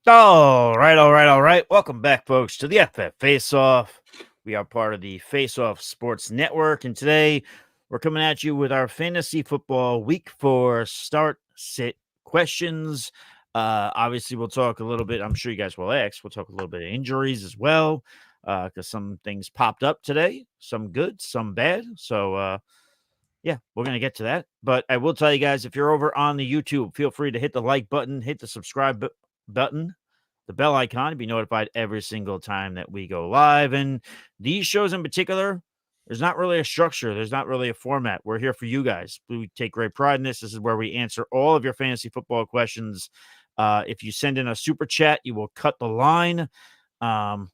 All right. Welcome back, folks, to the FF Face-Off. We are part of the Face-Off Sports Network, and today we're coming at you with our fantasy football Week 4 start-sit questions. Obviously, we'll talk a little bit. I'm sure you guys will ask. We'll talk a little bit of injuries as well, because some things popped up today. Some good, some bad. So, yeah, we're going to get to that. But I will tell you guys, if you're over on the YouTube, feel free to hit the like button, hit the subscribe button, the bell icon to be notified every single time that we go live. And these shows in particular, there's not really a structure. There's not really a format. We're here for you guys. We take great pride in this. This is where we answer all of your fantasy football questions. If you send in a super chat, you will cut the line. And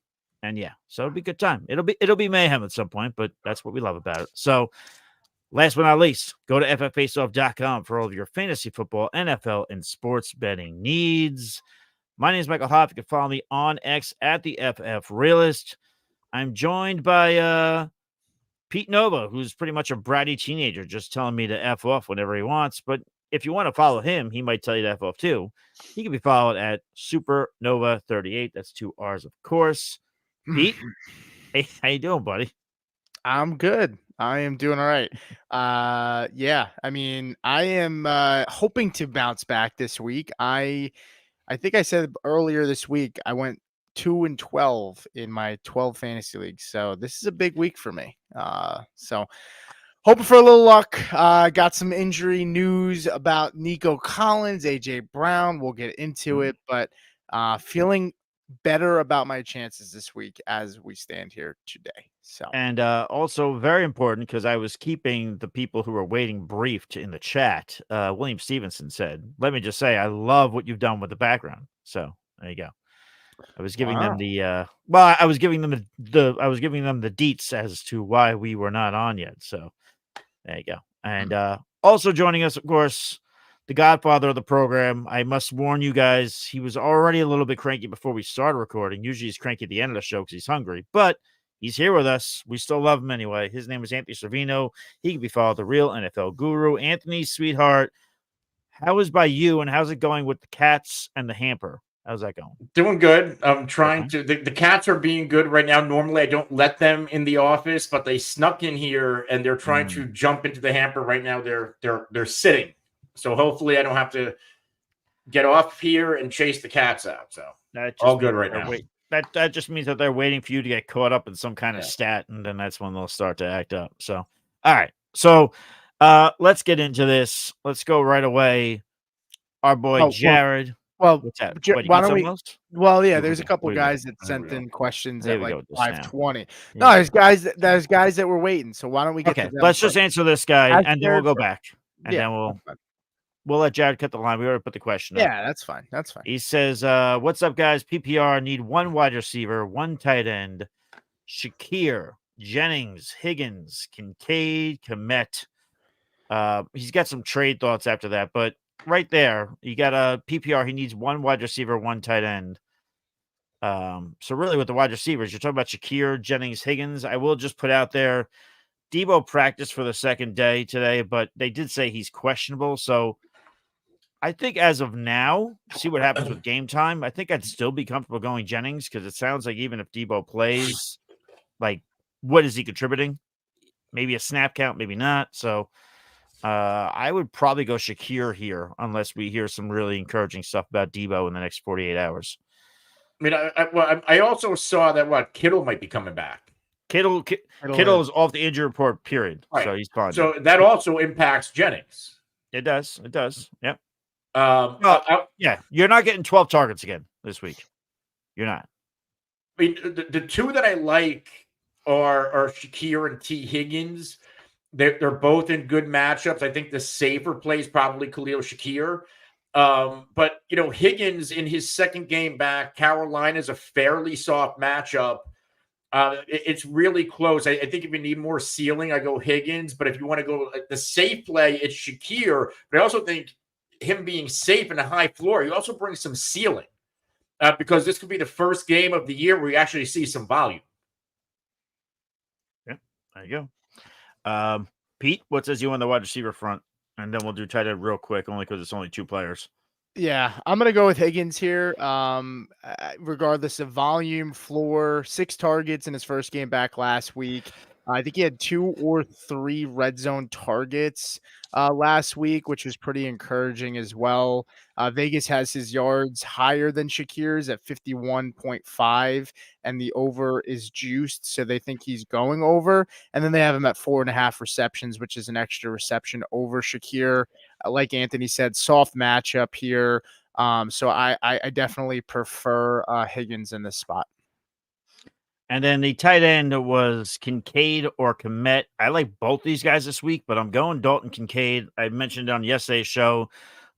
yeah, so it'll be a good time. It'll be mayhem at some point, but that's what we love about it. So last but not least, go to fffaceoff.com for all of your fantasy football, NFL, and sports betting needs. My name is Michael Hoff. You can follow me on X at the FF Realist. I'm joined by Pete Nova, who's pretty much a bratty teenager, just telling me to F off whenever he wants. But if you want to follow him, he might tell you to F off too. He can be followed at Supernova38. That's 2 R's, of course. Pete, hey, how you doing, buddy? I'm good. I am doing all right. Yeah, I mean, I am hoping to bounce back this week. I think I said earlier this week I went 2-12 in my 12 fantasy leagues. So this is a big week for me. So hoping for a little luck. Got some injury news about Nico Collins, AJ Brown. We'll get into it, but feeling better about my chances this week as we stand here today. So, And also very important, because I was keeping the people who were waiting briefed in the chat. William Stevenson said, "Let me just say, I love what you've done with the background." So there you go. I was giving them the I was giving them the deets as to why we were not on yet. So there you go. And also joining us, of course, the godfather of the program. I must warn you guys, he was already a little bit cranky before we started recording. Usually he's cranky at the end of the show because he's hungry, but he's here with us. We still love him anyway. His name is Anthony Servino. He can be followed, the real NFL guru. Anthony, sweetheart, how is by you, and how's it going with the cats and the hamper? How's that going? Doing good. I'm trying Okay. to. The cats are being good right now. Normally, I don't let them in the office, but they snuck in here and they're trying to jump into the hamper right now. They're sitting, so hopefully, I don't have to get off here and chase the cats out. So all good right now. That just means that they're waiting for you to get caught up in some kind of stat, and then that's when they'll start to act up. So, all right. So, let's get into this. Let's go right away. Our boy Jared. Well, what's that? why don't we? Well, yeah, there's a couple guys that sent in questions at like 5:20. No, there's guys that were waiting. So why don't we get to them? Let's just answer this guy, and then we'll go back, and then we'll let Jared cut the line. We already put the question up. Yeah, that's fine. That's fine. He says, "What's up, guys? PPR need 1 wide receiver, 1 tight end. Shakir, Jennings, Higgins, Kincaid, Komet." He's got some trade thoughts after that, but right there, you got a PPR. He needs 1 wide receiver, 1 tight end. So really with the wide receivers, you're talking about Shakir, Jennings, Higgins. I will just put out there, Debo practiced for the second day today, but they did say he's questionable. So I think as of now, see what happens with game time. I think I'd still be comfortable going Jennings, because it sounds like even if Debo plays, like, what is he contributing? Maybe a snap count, maybe not. So I would probably go Shakir here, unless we hear some really encouraging stuff about Debo in the next 48 hours. I mean, I also saw that Kittle might be coming back. Kittle is off the injury report, period. Right. So he's fine. So that also impacts Jennings. It does. It does. Yep. Yeah, you're not getting 12 targets again this week. You're not. I mean, the two that I like are Shakir and T. Higgins. They're both in good matchups. I think the safer play is probably Khalil Shakir. But, Higgins in his second game back, Carolina is a fairly soft matchup. It's really close. I think if you need more ceiling, I go Higgins. But if you want to go the safe play, it's Shakir. But I also think him being safe and a high floor, he also brings some ceiling. Because this could be the first game of the year where we actually see some volume. Yeah, there you go. Pete, what says you on the wide receiver front? And then we'll do tight end real quick, only because it's only 2 players. Yeah, I'm gonna go with Higgins here. Regardless of volume, floor, 6 targets in his first game back last week. I think he had 2 or 3 red zone targets last week, which was pretty encouraging as well. Vegas has his yards higher than Shakir's at 51.5, and the over is juiced, so they think he's going over. And then they have him at 4.5 receptions, which is an extra reception over Shakir. Like Anthony said, soft matchup here. So I definitely prefer Higgins in this spot. And then the tight end was Kincaid or Komet. I like both these guys this week, but I'm going Dalton Kincaid. I mentioned on yesterday's show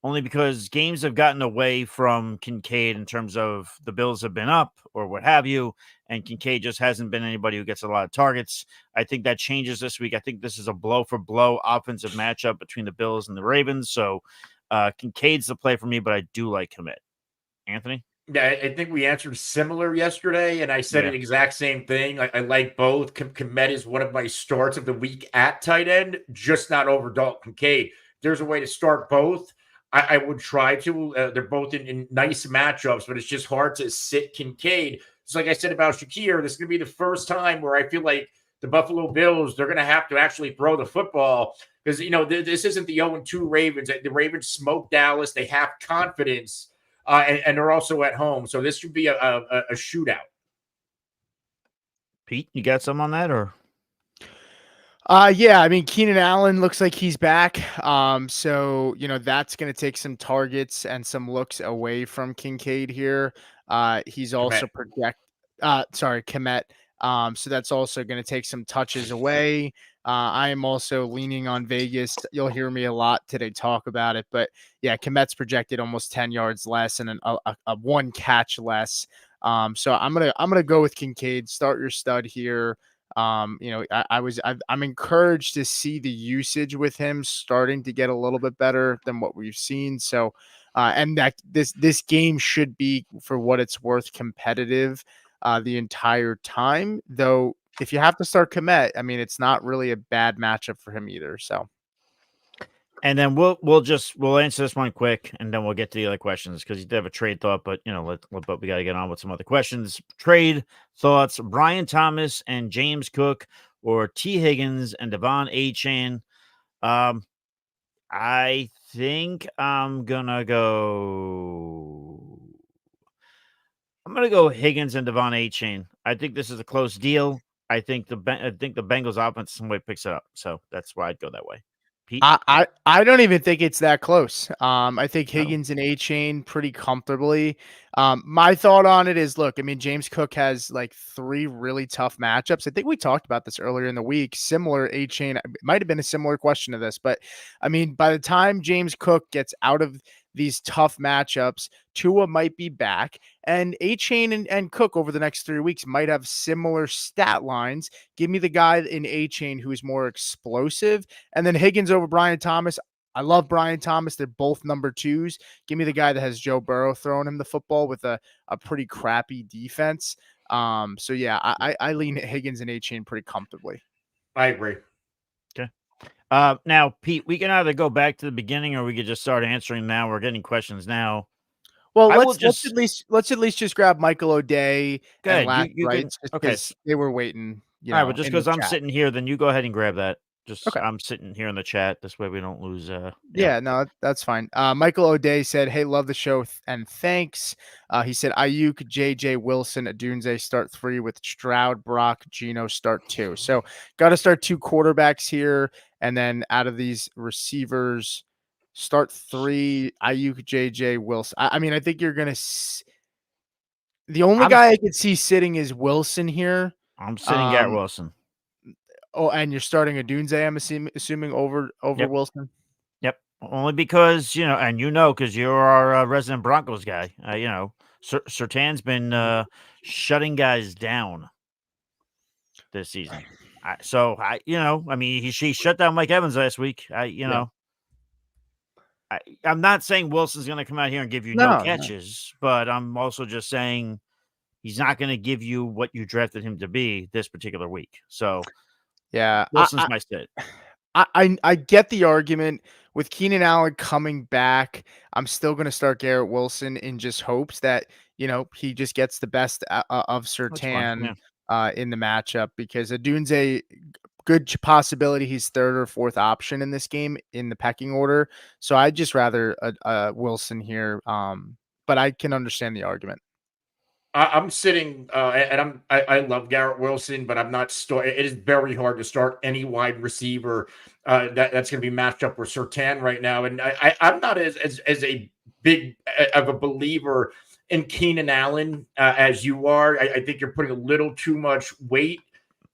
only because games have gotten away from Kincaid in terms of the Bills have been up or what have you, and Kincaid just hasn't been anybody who gets a lot of targets. I think that changes this week. I think this is a blow-for-blow offensive matchup between the Bills and the Ravens, so Kincaid's the play for me, but I do like Komet. Anthony? Yeah, I think we answered similar yesterday, and I said Yeah. the exact same thing. I like both. Komet is one of my starts of the week at tight end, just not over Dalton Kincaid. There's a way to start both. I would try to. They're both in nice matchups, but it's just hard to sit Kincaid. It's like I said about Shakir. This is going to be the first time where I feel like the Buffalo Bills, they're going to have to actually throw the football because, this isn't the 0-2 Ravens. The Ravens smoked Dallas. They have confidence. And they're also at home, so this should be a shootout. Pete, you got some on that or? Yeah, I mean, Keenan Allen looks like he's back. So that's going to take some targets and some looks away from Kincaid here. He's also Komet. So that's also going to take some touches away. I am also leaning on Vegas. You'll hear me a lot today talk about it, but yeah, Komet's projected almost 10 yards less and a one catch less. So I'm gonna go with Kincaid. Start your stud here. I'm encouraged to see the usage with him starting to get a little bit better than what we've seen. So, and that this game should be, for what it's worth, competitive the entire time. Though, if you have to start Komet, I mean, it's not really a bad matchup for him either. So. And then we'll answer this one quick, and then we'll get to the other questions because you did have a trade thought, but but we got to get on with some other questions. Trade thoughts: Brian Thomas and James Cook, or T. Higgins and Devon Achane. I think I'm gonna go Higgins and Devon Achane. I think this is a close deal. I think the Bengals offense some way picks it up, so that's why I'd go that way. Pete? I don't even think it's that close. I think No. Higgins and Achane pretty comfortably. My thought on it is, look, I mean, James Cook has like 3 really tough matchups. I think we talked about this earlier in the week. Similar Achane, it might have been a similar question to this, but I mean, by the time James Cook gets out of these tough matchups, Tua might be back, and Achane and Cook over the next 3 weeks might have similar stat lines. Give me the guy in Achane who is more explosive, and then Higgins over Brian Thomas. I love Brian Thomas. They're both number 2s. Give me the guy that has Joe Burrow throwing him the football with a pretty crappy defense. So yeah, I lean Higgins and Achane pretty comfortably. I agree. Okay. Now, Pete, we can either go back to the beginning or we could just start answering now. We're getting questions now. Well, let's at least just grab Michael O'Day and Good. Lack You can. Rights Okay. because they were waiting. All right. Well, just in the because I'm chat. sitting here, then you go ahead and grab that. Just Okay. I'm sitting here in the chat. This way we don't lose. Yeah, no, that's fine. Michael O'Day said, "Hey, love the show and thanks." He said, "Ayuk, JJ Wilson, Odunze start 3 with Stroud, Brock, Geno start 2." So got to start 2 quarterbacks here, and then out of these receivers, start 3. Ayuk, JJ Wilson. I mean, I think you're gonna. The only guy I could see sitting is Wilson here. I'm sitting Garrett Wilson. Oh, and you're starting Odunze, I'm assuming over Yep. Wilson. Yep. Only because because you're our resident Broncos guy. Surtain's been shutting guys down this season. He shut down Mike Evans last week. I'm not saying Wilson's going to come out here and give you no catches, but I'm also just saying he's not going to give you what you drafted him to be this particular week. So yeah, Wilson's my sit. I get the argument with Keenan Allen coming back. I'm still going to start Garrett Wilson in just hopes that, he just gets the best of That's fine. Surtain Yeah. in the matchup, because Odunze, good possibility he's third or fourth option in this game in the pecking order. So I'd just rather Wilson here. But I can understand the argument. I'm sitting, and I love Garrett Wilson, but I'm not. It is very hard to start any wide receiver that's going to be matched up with Surtain right now, and I'm not as a big of a believer in Keenan Allen as you are. I think you're putting a little too much weight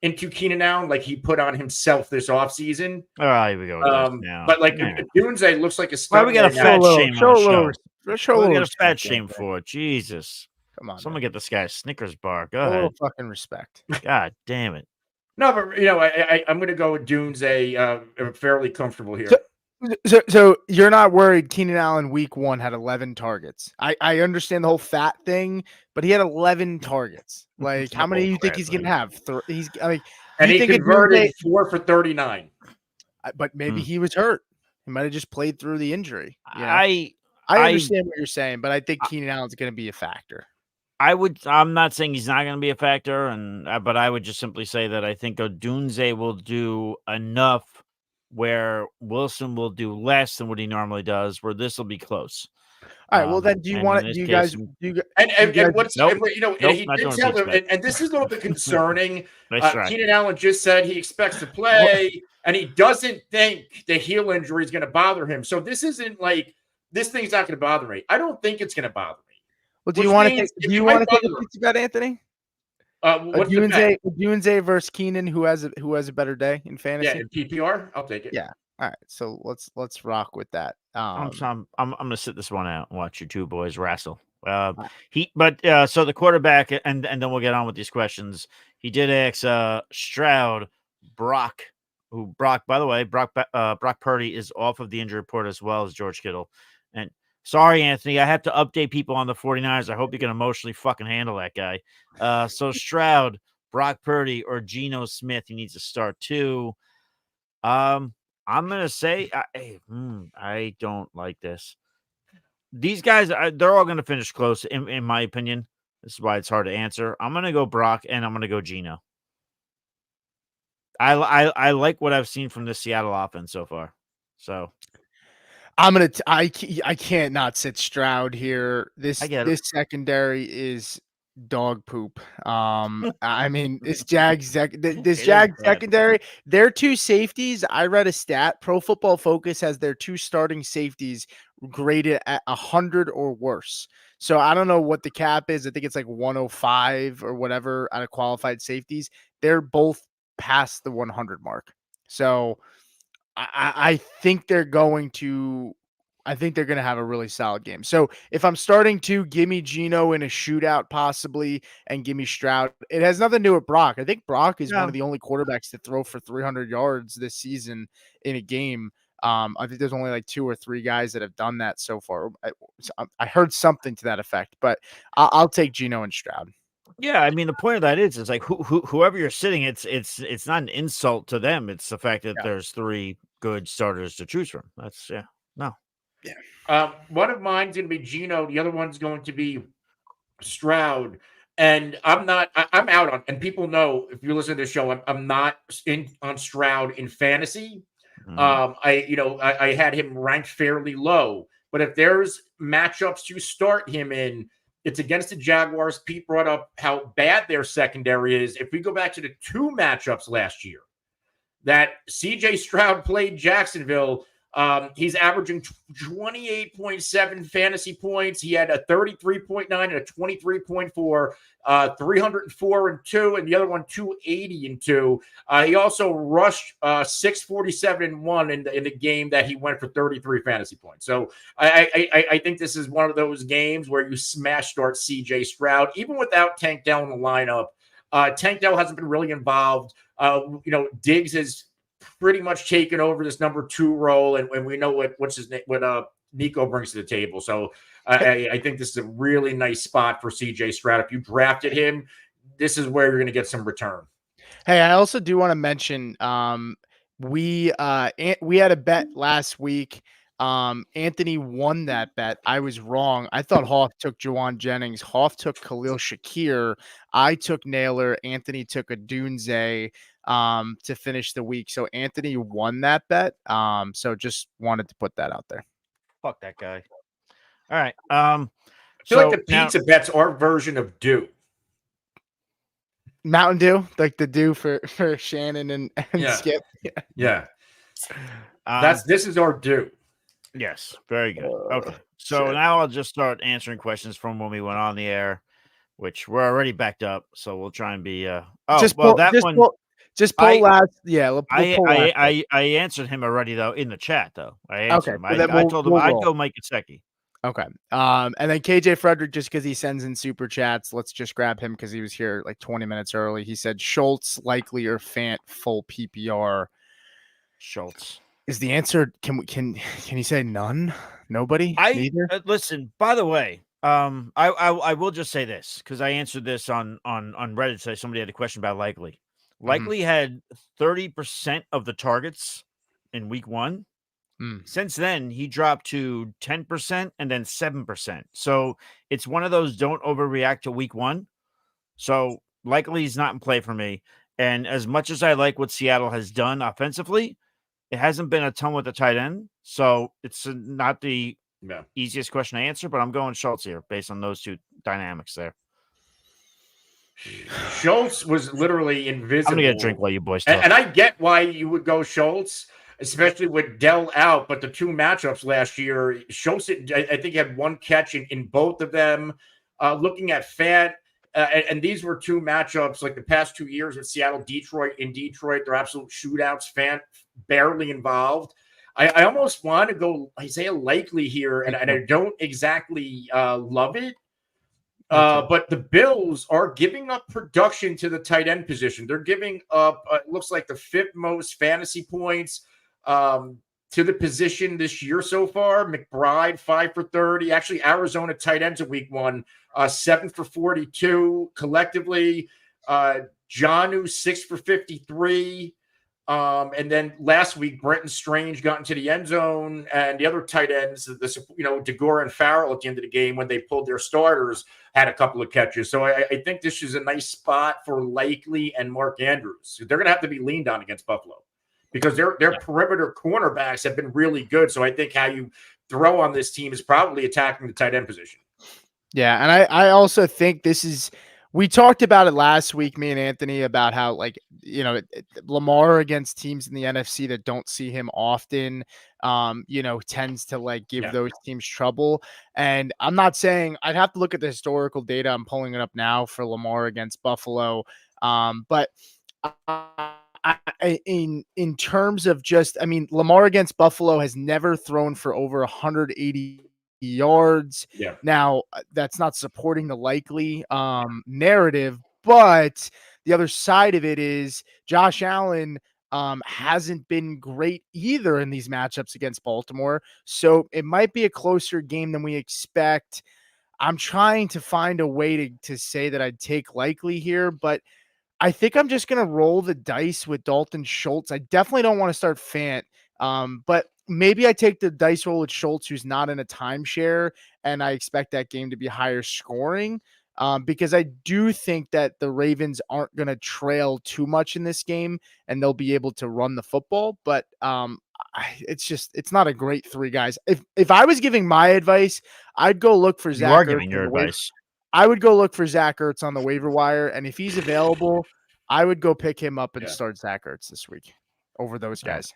into Keenan Allen, like he put on himself this offseason. All right, here we go with this now. But like Yeah. Odunze looks like a Why stud we got a right now. fat shame on the show? Show a We little got a fat respect, shame Anthony. for it. Jesus. Come on, Someone man. get this guy a Snickers bar. Go A little ahead. fucking respect. God damn it. No, but I'm going to go with Odunze fairly comfortable here. So you're not worried Keenan Allen week 1 had 11 targets. I understand the whole fat thing, but he had 11 targets. Like, how many do you think he's going to have? And he think converted 4 for 39. But maybe he was hurt. He might have just played through the injury. I understand what you're saying, but I think Keenan Allen's going to be a factor. I'm not saying he's not going to be a factor, but I would just simply say that I think Odunze will do enough where Wilson will do less than what he normally does, where this will be close. All right. Well, then, do you want to? Do you guys? And Nope. he Nope, did not doing tell what him, you expect. and this is a little bit concerning. Nice try. Keenan Allen just said he expects to play, and he doesn't think the heel injury is going to bother him. So this isn't like this thing's not going to bother me. I don't think it's going to bother me. Well, do you want to take a pizza bet, Anthony? Odunze versus Keenan, who has a better day in fantasy? Yeah, in PPR, I'll take it. Yeah. All right, so let's rock with that. I'm gonna sit this one out and watch you two boys wrestle. So the quarterback, and then we'll get on with these questions. He did ask Stroud, Brock, by the way, Brock Purdy is off of the injury report as well as George Kittle. And sorry, Anthony, I have to update people on the 49ers. I hope you can emotionally fucking handle that guy. So Stroud, Brock Purdy, or Geno Smith, he needs to start too. I'm going to say I don't like this. These guys, they're all going to finish close, in my opinion. This is why it's hard to answer. I'm going to go Brock, and I'm going to go Geno. I like what I've seen from the Seattle offense so far. So I can't not sit Stroud here. This secondary is dog poop. I mean, this Jags secondary, their two safeties. I read a stat. Pro Football Focus has their two starting safeties graded at 100 or worse. So I don't know what the cap is. I think it's like 105 or whatever out of qualified safeties. They're both past the 100 mark. So I think they're going to have a really solid game. So if I'm starting to, give me Geno in a shootout possibly, and give me Stroud. It has nothing to do with Brock. I think Brock is one of the only quarterbacks to throw for 300 yards this season in a game. I think there's only like 2 or 3 guys that have done that so far. I heard something to that effect, but I'll take Geno and Stroud. Yeah, I mean, the point of that is like whoever you're sitting, it's not an insult to them. It's the fact that there's 3 good starters to choose from. That's no. Yeah. One of mine's going to be Geno. The other one's going to be Stroud. And I'm out on, and people know if you listen to the show, I'm not on Stroud in fantasy. I had him ranked fairly low, but if there's matchups to start him in, it's against the Jaguars. Pete brought up how bad their secondary is. If we go back to the 2 matchups last year that CJ Stroud played Jacksonville, he's averaging 28.7 fantasy points. He had a 33.9 and a 23.4, 304 and 2, and the other one 280 and 2. He also rushed 647 and 1 in the game that he went for 33 fantasy points. So I think this is one of those games where you smash start CJ Stroud, even without Tank Dell in the lineup. Tank Dell hasn't been really involved. Diggs is pretty much taken over this number 2 role, and we know what Nico brings to the table. So I think this is a really nice spot for CJ Stroud. If you drafted him, this is where you're going to get some return. Hey, I also do want to mention We had a bet last week. Anthony won that bet. I was wrong. I thought Hoff took Juwan Jennings. Hoff took Khalil Shakir. I took Naylor. Anthony took Odunze to finish the week. So Anthony won that bet. So just wanted to put that out there. Fuck that guy. All right. I feel like the pizza bet's our version of Dew. Mountain Dew, like the Dew for Shannon and Skip. Yeah. This is our Dew. Yes, very good. Okay. So now I'll just start answering questions from when we went on the air, which we're already backed up. So we'll try and be just pull last. Yeah, I answered him already though in the chat though. I answered him. I told him I'd go Mike Gesicki. Okay. And then KJ Frederick, just because he sends in super chats, let's just grab him because he was here like 20 minutes early. He said Schultz, Likely, or Fant full PPR. Schultz is the answer. Can you say none? Nobody? Neither? Listen, by the way, I will just say this because I answered this on Reddit today. Somebody had a question about Likely. Likely had 30% of the targets in week 1. Since then, he dropped to 10% and then 7%. So it's one of those don't overreact to week 1. So Likely he's not in play for me. And as much as I like what Seattle has done offensively, it hasn't been a ton with the tight end. So it's not the easiest question to answer, but I'm going Schultz here based on those two dynamics there. Schultz was literally invisible. I'm going to get a drink while you boys talk. And I get why you would go Schultz, especially with Dell out, but the two matchups last year, Schultz, I think, had one catch in both of them. Looking at Fant, and these were two matchups like the past 2 years with Seattle, Detroit. In Detroit, they're absolute shootouts. Fant barely involved. I almost want to go Isiah Likely here, and I don't exactly love it. But the Bills are giving up production to the tight end position. They're giving up, it looks like the 5th most fantasy points to the position this year so far. McBride, 5 for 30. Actually, Arizona tight ends in week 1, 7 for 42 collectively. Jonnu, 6 for 53. And then last week, Brenton Strange got into the end zone, and the other tight ends, DeGore and Farrell at the end of the game when they pulled their starters had a couple of catches. So I think this is a nice spot for Likely and Mark Andrews. They're going to have to be leaned on against Buffalo because their perimeter cornerbacks have been really good. So I think how you throw on this team is probably attacking the tight end position. Yeah, and I also think this is. We talked about it last week, me and Anthony, about how, Lamar against teams in the NFC that don't see him often, tends to give those teams trouble. And I'm not saying I'd have to look at the historical data. I'm pulling it up now for Lamar against Buffalo. But in terms of Lamar against Buffalo has never thrown for over 180 yards. Now that's not supporting the Likely narrative, but the other side of it is Josh Allen hasn't been great either in these matchups against Baltimore. So it might be a closer game than we expect. I'm trying to find a way to say that I'd take Likely here, but I think I'm just going to roll the dice with Dalton Schultz. I definitely don't want to start Fant. But maybe I take the dice roll with Schultz, who's not in a timeshare, and I expect that game to be higher scoring because I do think that the Ravens aren't going to trail too much in this game and they'll be able to run the football. But it's not a great 3 guys. If I was giving my advice, I'd go look for Zach. You are giving your advice. I would go look for Zach Ertz on the waiver wire, and if he's available, I would go pick him up and start Zach Ertz this week over those guys.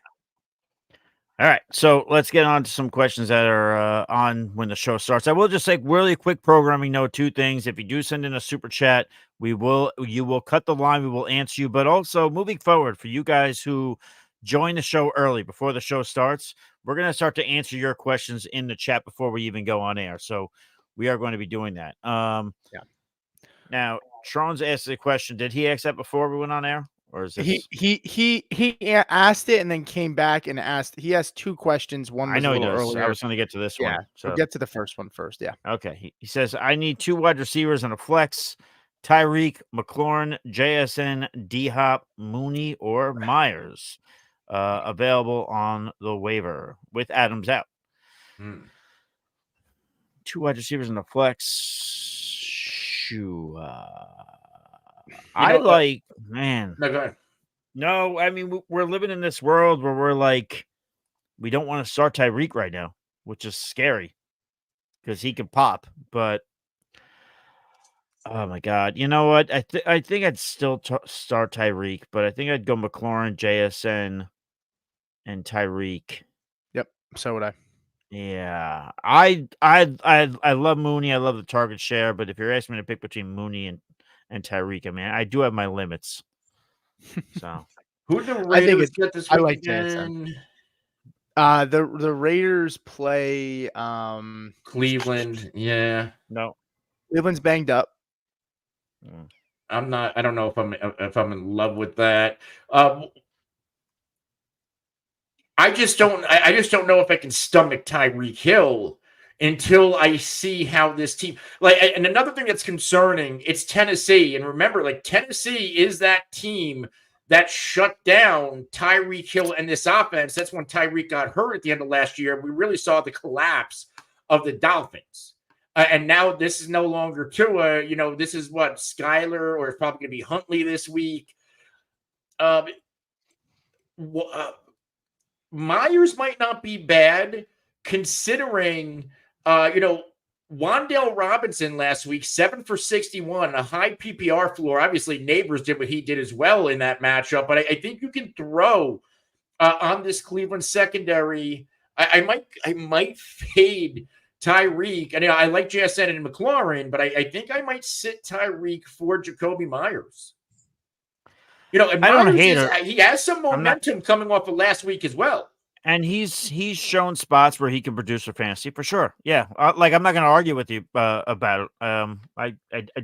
All right, so let's get on to some questions that are on when the show starts. I will just say really quick programming note, 2 things. If you do send in a super chat, you will cut the line. We will answer you. But also moving forward, for you guys who join the show early before the show starts, we're going to start to answer your questions in the chat before we even go on air. So we are going to be doing that. Now, Tron's asked the question. Did he ask that before we went on air? Or is this... He asked it and then came back and asked. He asked 2 questions. One was I know a he little does. earlier. I was going to get to this one. So we'll get to the first one first. Yeah. Okay. He says, I need 2 wide receivers and a flex. Tyreek, McLaurin, JSN, D-Hop, Mooney, or Myers. available on the waiver with Adams out. 2 wide receivers in the flex. Shoo. Man. No, go ahead. No, I mean, we're living in this world where we're like, we don't want to start Tyreek right now, which is scary because he can pop. But oh my God, you know what? I think I'd still start Tyreek, but I think I'd go McLaurin, JSN, and Tyreek. Yep, so would I. Yeah, I love Mooney. I love the target share, but if you're asking me to pick between Mooney and Tyreek, I mean, I do have my limits. So who the Raiders get this week I like again? The Raiders play Cleveland. Yeah. No. Cleveland's banged up. I don't know if I'm in love with that. I just don't know if I can stomach Tyreek Hill until I see how this team and another thing that's concerning, it's Tennessee. And remember, like, Tennessee is that team that shut down Tyreek Hill and this offense. That's when Tyreek got hurt at the end of last year. We really saw the collapse of the Dolphins. And now this is no longer Tua. This is what, Skyler, or it's probably going to be Huntley this week. Myers might not be bad considering, Wan'Dale Robinson last week, 7 for 61, a high PPR floor. Obviously, Neighbors did what he did as well in that matchup, but I think you can throw on this Cleveland secondary. I might fade Tyreek. And I like JSN and McLaurin, but I think I might sit Tyreek for Jacoby Myers. And I don't hate it. He has some momentum coming off of last week as well. And he's shown spots where he can produce for fantasy for sure. Yeah, I'm not going to argue with you about it. I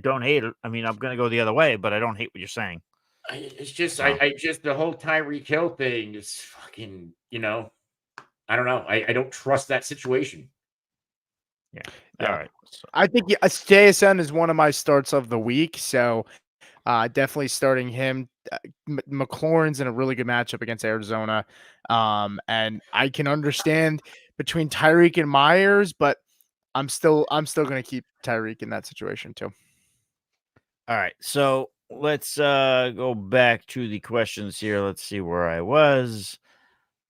don't hate it. I mean, I'm going to go the other way, but I don't hate what you're saying. It's just the whole Tyreek Hill thing is fucking. I don't know. I don't trust that situation. Yeah. All right. So I think JSN is one of my starts of the week, so definitely starting him. McLaurin's in a really good matchup against Arizona. And I can understand between Tyreek and Myers, but I'm still going to keep Tyreek in that situation too. All right. So let's go back to the questions here. Let's see where I was.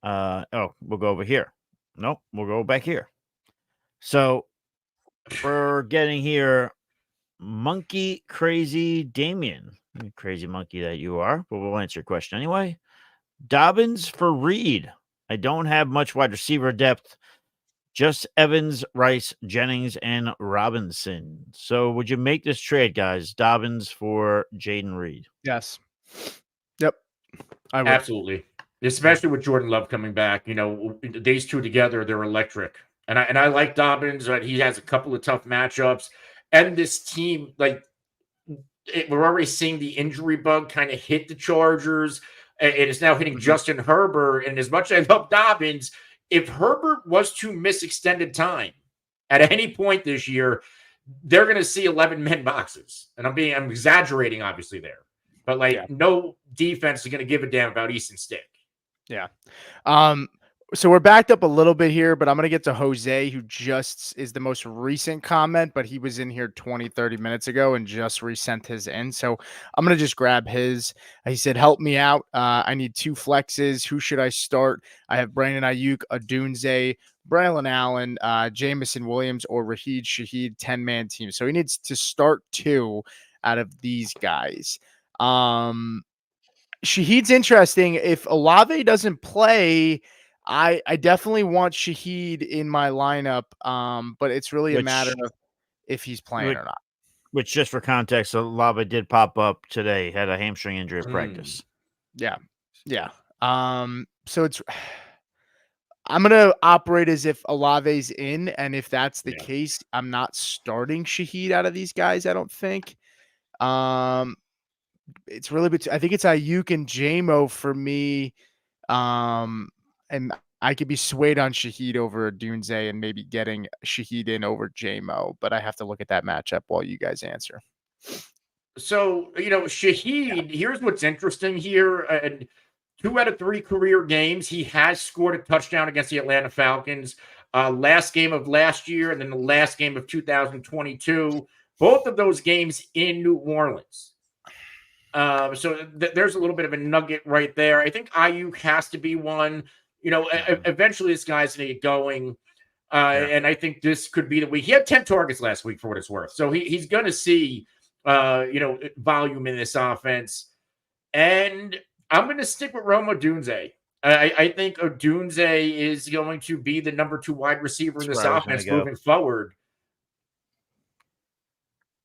We'll go over here. Nope, we'll go back here. So we're getting here Monkey Crazy Damien. Crazy monkey that you are, but we'll answer your question anyway. Dobbins for Reed. I don't have much wide receiver depth. Just Evans, Rice, Jennings, and Robinson. So would you make this trade, guys? Dobbins for Jaden Reed? Yes. Yep. I would. Absolutely. Especially with Jordan Love coming back. These two together, they're electric. And I like Dobbins, but he has a couple of tough matchups. And this team, we're already seeing the injury bug kind of hit the Chargers. It is now hitting Justin Herbert. And as much as I love Dobbins, if Herbert was to miss extended time at any point this year, they're going to see 11 men boxes. And I'm exaggerating, obviously, there. But no defense is going to give a damn about Easton Stick. Yeah. So we're backed up a little bit here, but I'm going to get to Jose, who just is the most recent comment, but he was in here 20, 30 minutes ago and just resent his in. So I'm going to just grab his. He said, help me out. I need 2 flexes. Who should I start? I have Brandon Ayuk, Odunze, Braylon Allen, Jamison Williams, or Raheed Shaheed, 10-man team. So he needs to start 2 out of these guys. Shaheed's interesting. If Olave doesn't play, I definitely want Shaheed in my lineup, but it's really a matter of if he's playing or not. Which, just for context, Olave did pop up today, had a hamstring injury at practice. Yeah. So it's I'm gonna operate as if Olave's in, and if that's the case, I'm not starting Shaheed out of these guys. I don't think. It's really I think it's Ayuk and JMO for me. And I could be swayed on Shaheed over Odunze and maybe getting Shaheed in over JMO, but I have to look at that matchup while you guys answer. So, Shaheed, here's what's interesting here. And 2 out of 3 career games, he has scored a touchdown against the Atlanta Falcons. Last game of last year and then the last game of 2022. Both of those games in New Orleans. So there's a little bit of a nugget right there. I think Ayuk has to be one. Eventually this guy's going to get going. And I think this could be the week. He had 10 targets last week for what it's worth. So he's going to see, volume in this offense. And I'm going to stick with Rome Odunze. I think Odunze is going to be the number 2 wide receiver in this offense moving forward.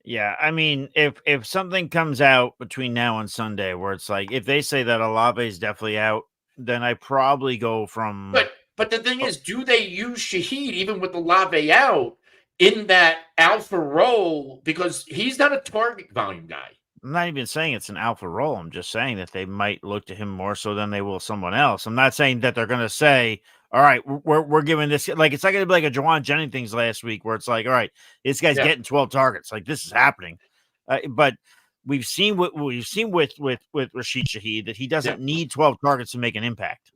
Yeah, I mean, if something comes out between now and Sunday where it's like, if they say that Olave is definitely out, then I probably go from. But the thing is, do they use Shaheed even with Olave out in that alpha role? Because he's not a target volume guy. I'm not even saying it's an alpha role. I'm just saying that they might look to him more so than they will someone else. I'm not saying that they're going to say, all right, we're giving this, like, it's not going to be like a Jawan Jennings things last week where it's like, all right, this guy's getting 12 targets. Like, this is happening. But we've seen with Rashid Shaheed that he doesn't need 12 targets to make an impact.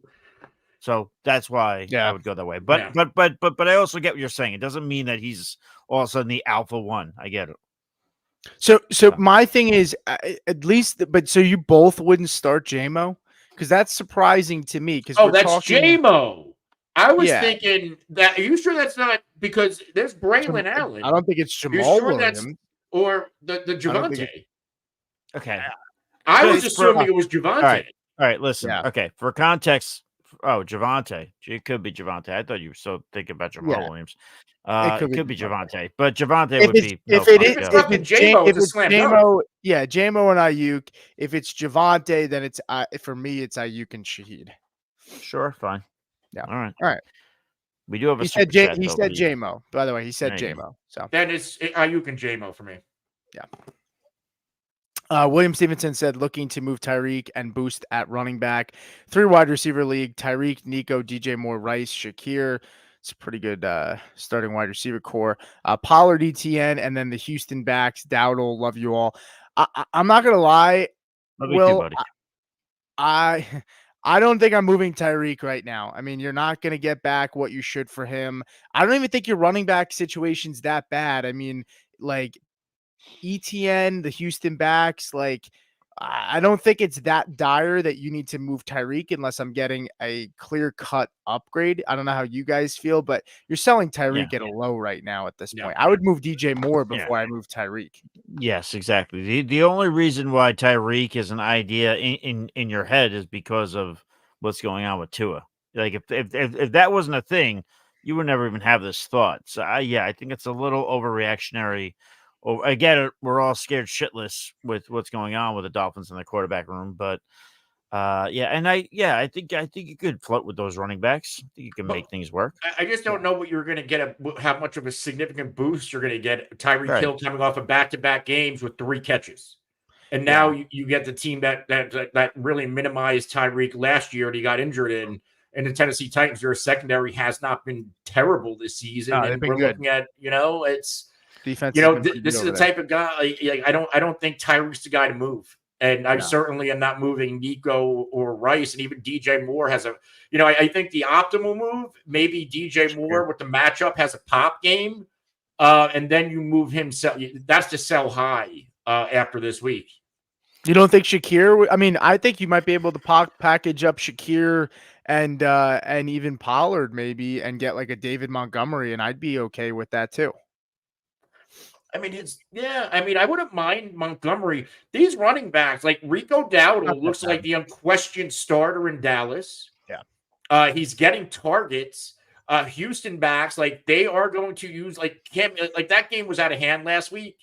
So that's why I would go that way. But I also get what you're saying. It doesn't mean that he's all of a sudden the alpha one. I get it. So my thing is, at least, but so you both wouldn't start JMO? Because that's surprising to me. Because that's JMO. I was thinking that. Are you sure that's not because there's Braylon Allen? I don't think it's Jamal Williams or the Javonte. Okay, I was assuming it was Javonte. All right, listen. Yeah. Okay, for context. Oh, Javonte. It could be Javonte. I thought you were still thinking about Jamal Williams. It could be Javonte, but Javonte would be. If it's JMO, JMO and Ayuk. If it's Javonte, then it's for me. It's Ayuk and Shaheed. Sure, fine. Yeah. All right. We do have a. He said JMO. By the way, he said JMO. So then it's Ayuk and JMO for me. Yeah. William Stevenson said looking to move Tyreek and boost at running back. 3 wide receiver league: Tyreek, Nico, DJ Moore, Rice, Shakir. It's a pretty good starting wide receiver core. Pollard, ETN, and then the Houston backs. Dowdle, love you all. I'm not gonna lie. Love you too, buddy. I don't think I'm moving Tyreek right now. I mean, you're not gonna get back what you should for him. I don't even think your running back situation's that bad. I mean, like ETN, the Houston backs, like I don't think it's that dire that you need to move Tyreek unless I'm getting a clear-cut upgrade. I don't know how you guys feel, but you're selling Tyreek at a low right now at this point. I would move DJ Moore before I move Tyreek. Yes, exactly. The only reason why Tyreek is an idea in your head is because of what's going on with Tua. Like if that wasn't a thing, you would never even have this thought. So I think it's a little overreactionary. I get it. We're all scared shitless with what's going on with the Dolphins in the quarterback room, but I think you could float with those running backs. I think you can make things work. I just don't know what you're going to get. How much of a significant boost you're going to get. Tyreek Hill coming off of back-to-back games with 3 catches, and now you get the team that really minimized Tyreek last year and he got injured in. And the Tennessee Titans, your secondary has not been terrible this season. No, they've been good. Looking at it's. Defense, this is the type of guy. I don't think Tyreek's the guy to move, and I certainly am not moving Nico or Rice, and even DJ Moore has a. I think the optimal move maybe DJ Moore with the matchup has a pop game, and then you move him. That's to sell high after this week. You don't think Shakir? I mean, I think you might be able to package up Shakir and even Pollard maybe, and get like a David Montgomery, and I'd be okay with that too. I mean, I wouldn't mind Montgomery. These running backs, like Rico Dowdle, looks like the unquestioned starter in Dallas. Yeah. He's getting targets. Houston backs, like they are going to use like Cam. Like that game was out of hand last week,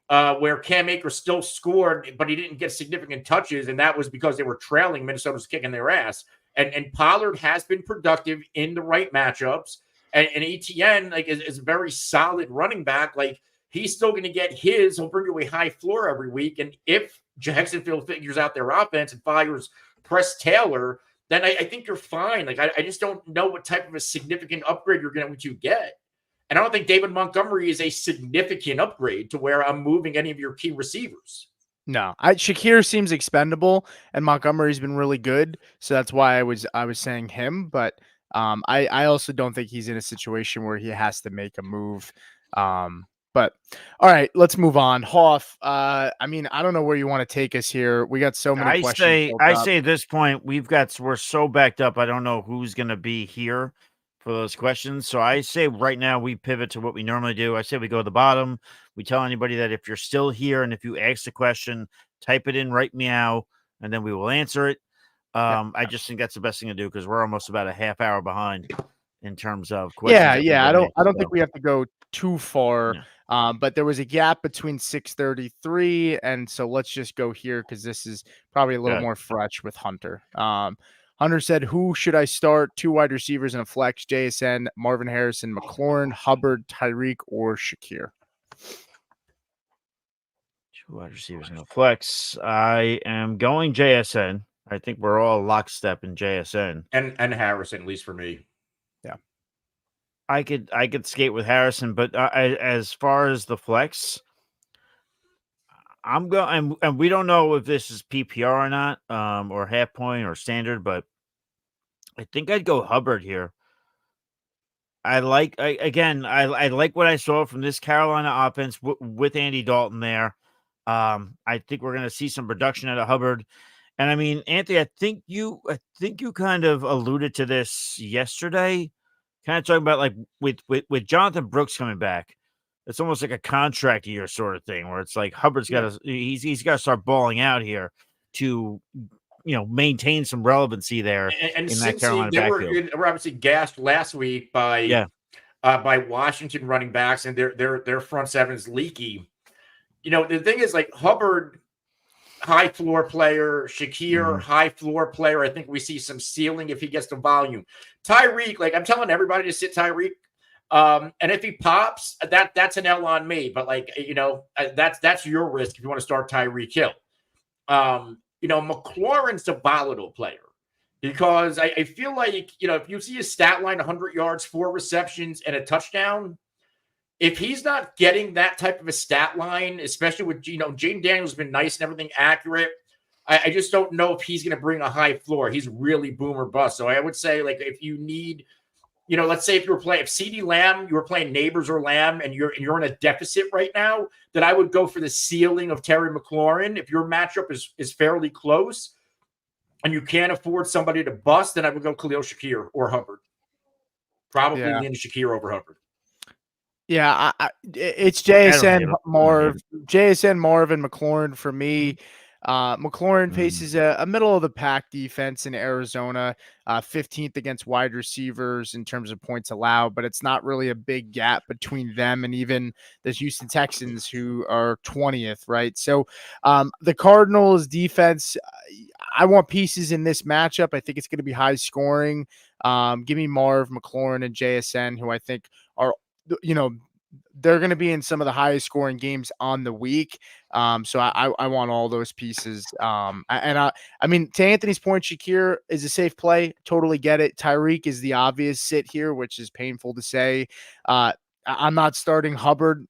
where Cam Akers still scored, but he didn't get significant touches, and that was because they were trailing. Minnesota was kicking their ass, and Pollard has been productive in the right matchups, and ETN is a very solid running back, like. He's still going to get his. He'll bring you a high floor every week. And if Jacksonville figures out their offense and fires Press Taylor, then I think you're fine. Like I just don't know what type of a significant upgrade you're going to get. And I don't think David Montgomery is a significant upgrade to where I'm moving any of your key receivers. No, Shakir seems expendable, and Montgomery's been really good, so that's why I was saying him. But I also don't think he's in a situation where he has to make a move. But all right, let's move on. Hoff, I mean, I don't know where you want to take us here. We got so many questions built I up. say at this point we're so backed up. I don't know who's going to be here for those questions. So I say right now we pivot to what we normally do. I say we go to the bottom. We tell anybody that if you're still here and if you ask the question, type it in, write meow, and then we will answer it. I just think that's the best thing to do because we're almost about a half hour behind in terms of questions. Yeah. I don't So, think we have to go too far. yeah. But there was a gap between 6:33, and so let's just go here because this is probably a little Good. more fresh with Hunter. Hunter said, "Who should I start? 2 wide receivers and a flex: JSN, Marvin Harrison, McLaurin, Hubbard, Tyreek, or Shakir." 2 wide receivers and a flex. I am going JSN. I think we're all lockstep in JSN. And Harrison, at least for me. Yeah. I could skate with Harrison, but as far as the flex, I'm going, and we don't know if this is PPR or not, or half point or standard, but I think I'd go Hubbard here. I like what I saw from this Carolina offense with Andy Dalton there. I think we're going to see some production out of Hubbard. And I mean, Anthony, I think you kind of alluded to this yesterday, kind of talking about like with Jonathan Brooks coming back. It's almost like a contract year sort of thing where it's like Hubbard's got to he's got to start balling out here to maintain some relevancy there And in that since Carolina they backfield. were obviously gassed last week by Washington running backs, and their front seven is leaky. The thing is, like, Hubbard, high floor player, Shakir, high floor player. I think we see some ceiling if he gets the volume. Tyreek, like, I'm telling everybody to sit Tyreek. And if he pops, that's an L on me. But that's your risk if you want to start Tyreek Hill. McLaurin's a volatile player because I feel like, if you see his stat line, 100 yards, 4 receptions, and a touchdown, if he's not getting that type of a stat line, especially with, Jaden Daniels has been nice and everything accurate, I just don't know if he's going to bring a high floor. He's really boom or bust. So I would say, like, if you need, let's say if CeeDee Lamb, you were playing Neighbors or Lamb and you're in a deficit right now, that I would go for the ceiling of Terry McLaurin. If your matchup is fairly close and you can't afford somebody to bust, then I would go Khalil Shakir or Hubbard. Probably lean Shakir over Hubbard. Yeah, it's JSN, Marv, and McLaurin for me. McLaurin faces a middle of the pack defense in Arizona, 15th against wide receivers in terms of points allowed, but it's not really a big gap between them and even the Houston Texans, who are 20th, right? So the Cardinals defense, I want pieces in this matchup. I think it's going to be high scoring. Give me Marv, McLaurin, and JSN, who I think are, they're going to be in some of the highest scoring games on the week. So I want all those pieces. I mean, to Anthony's point, Shakir is a safe play. Totally get it. Tyreek is the obvious sit here, which is painful to say. I'm not starting Hubbard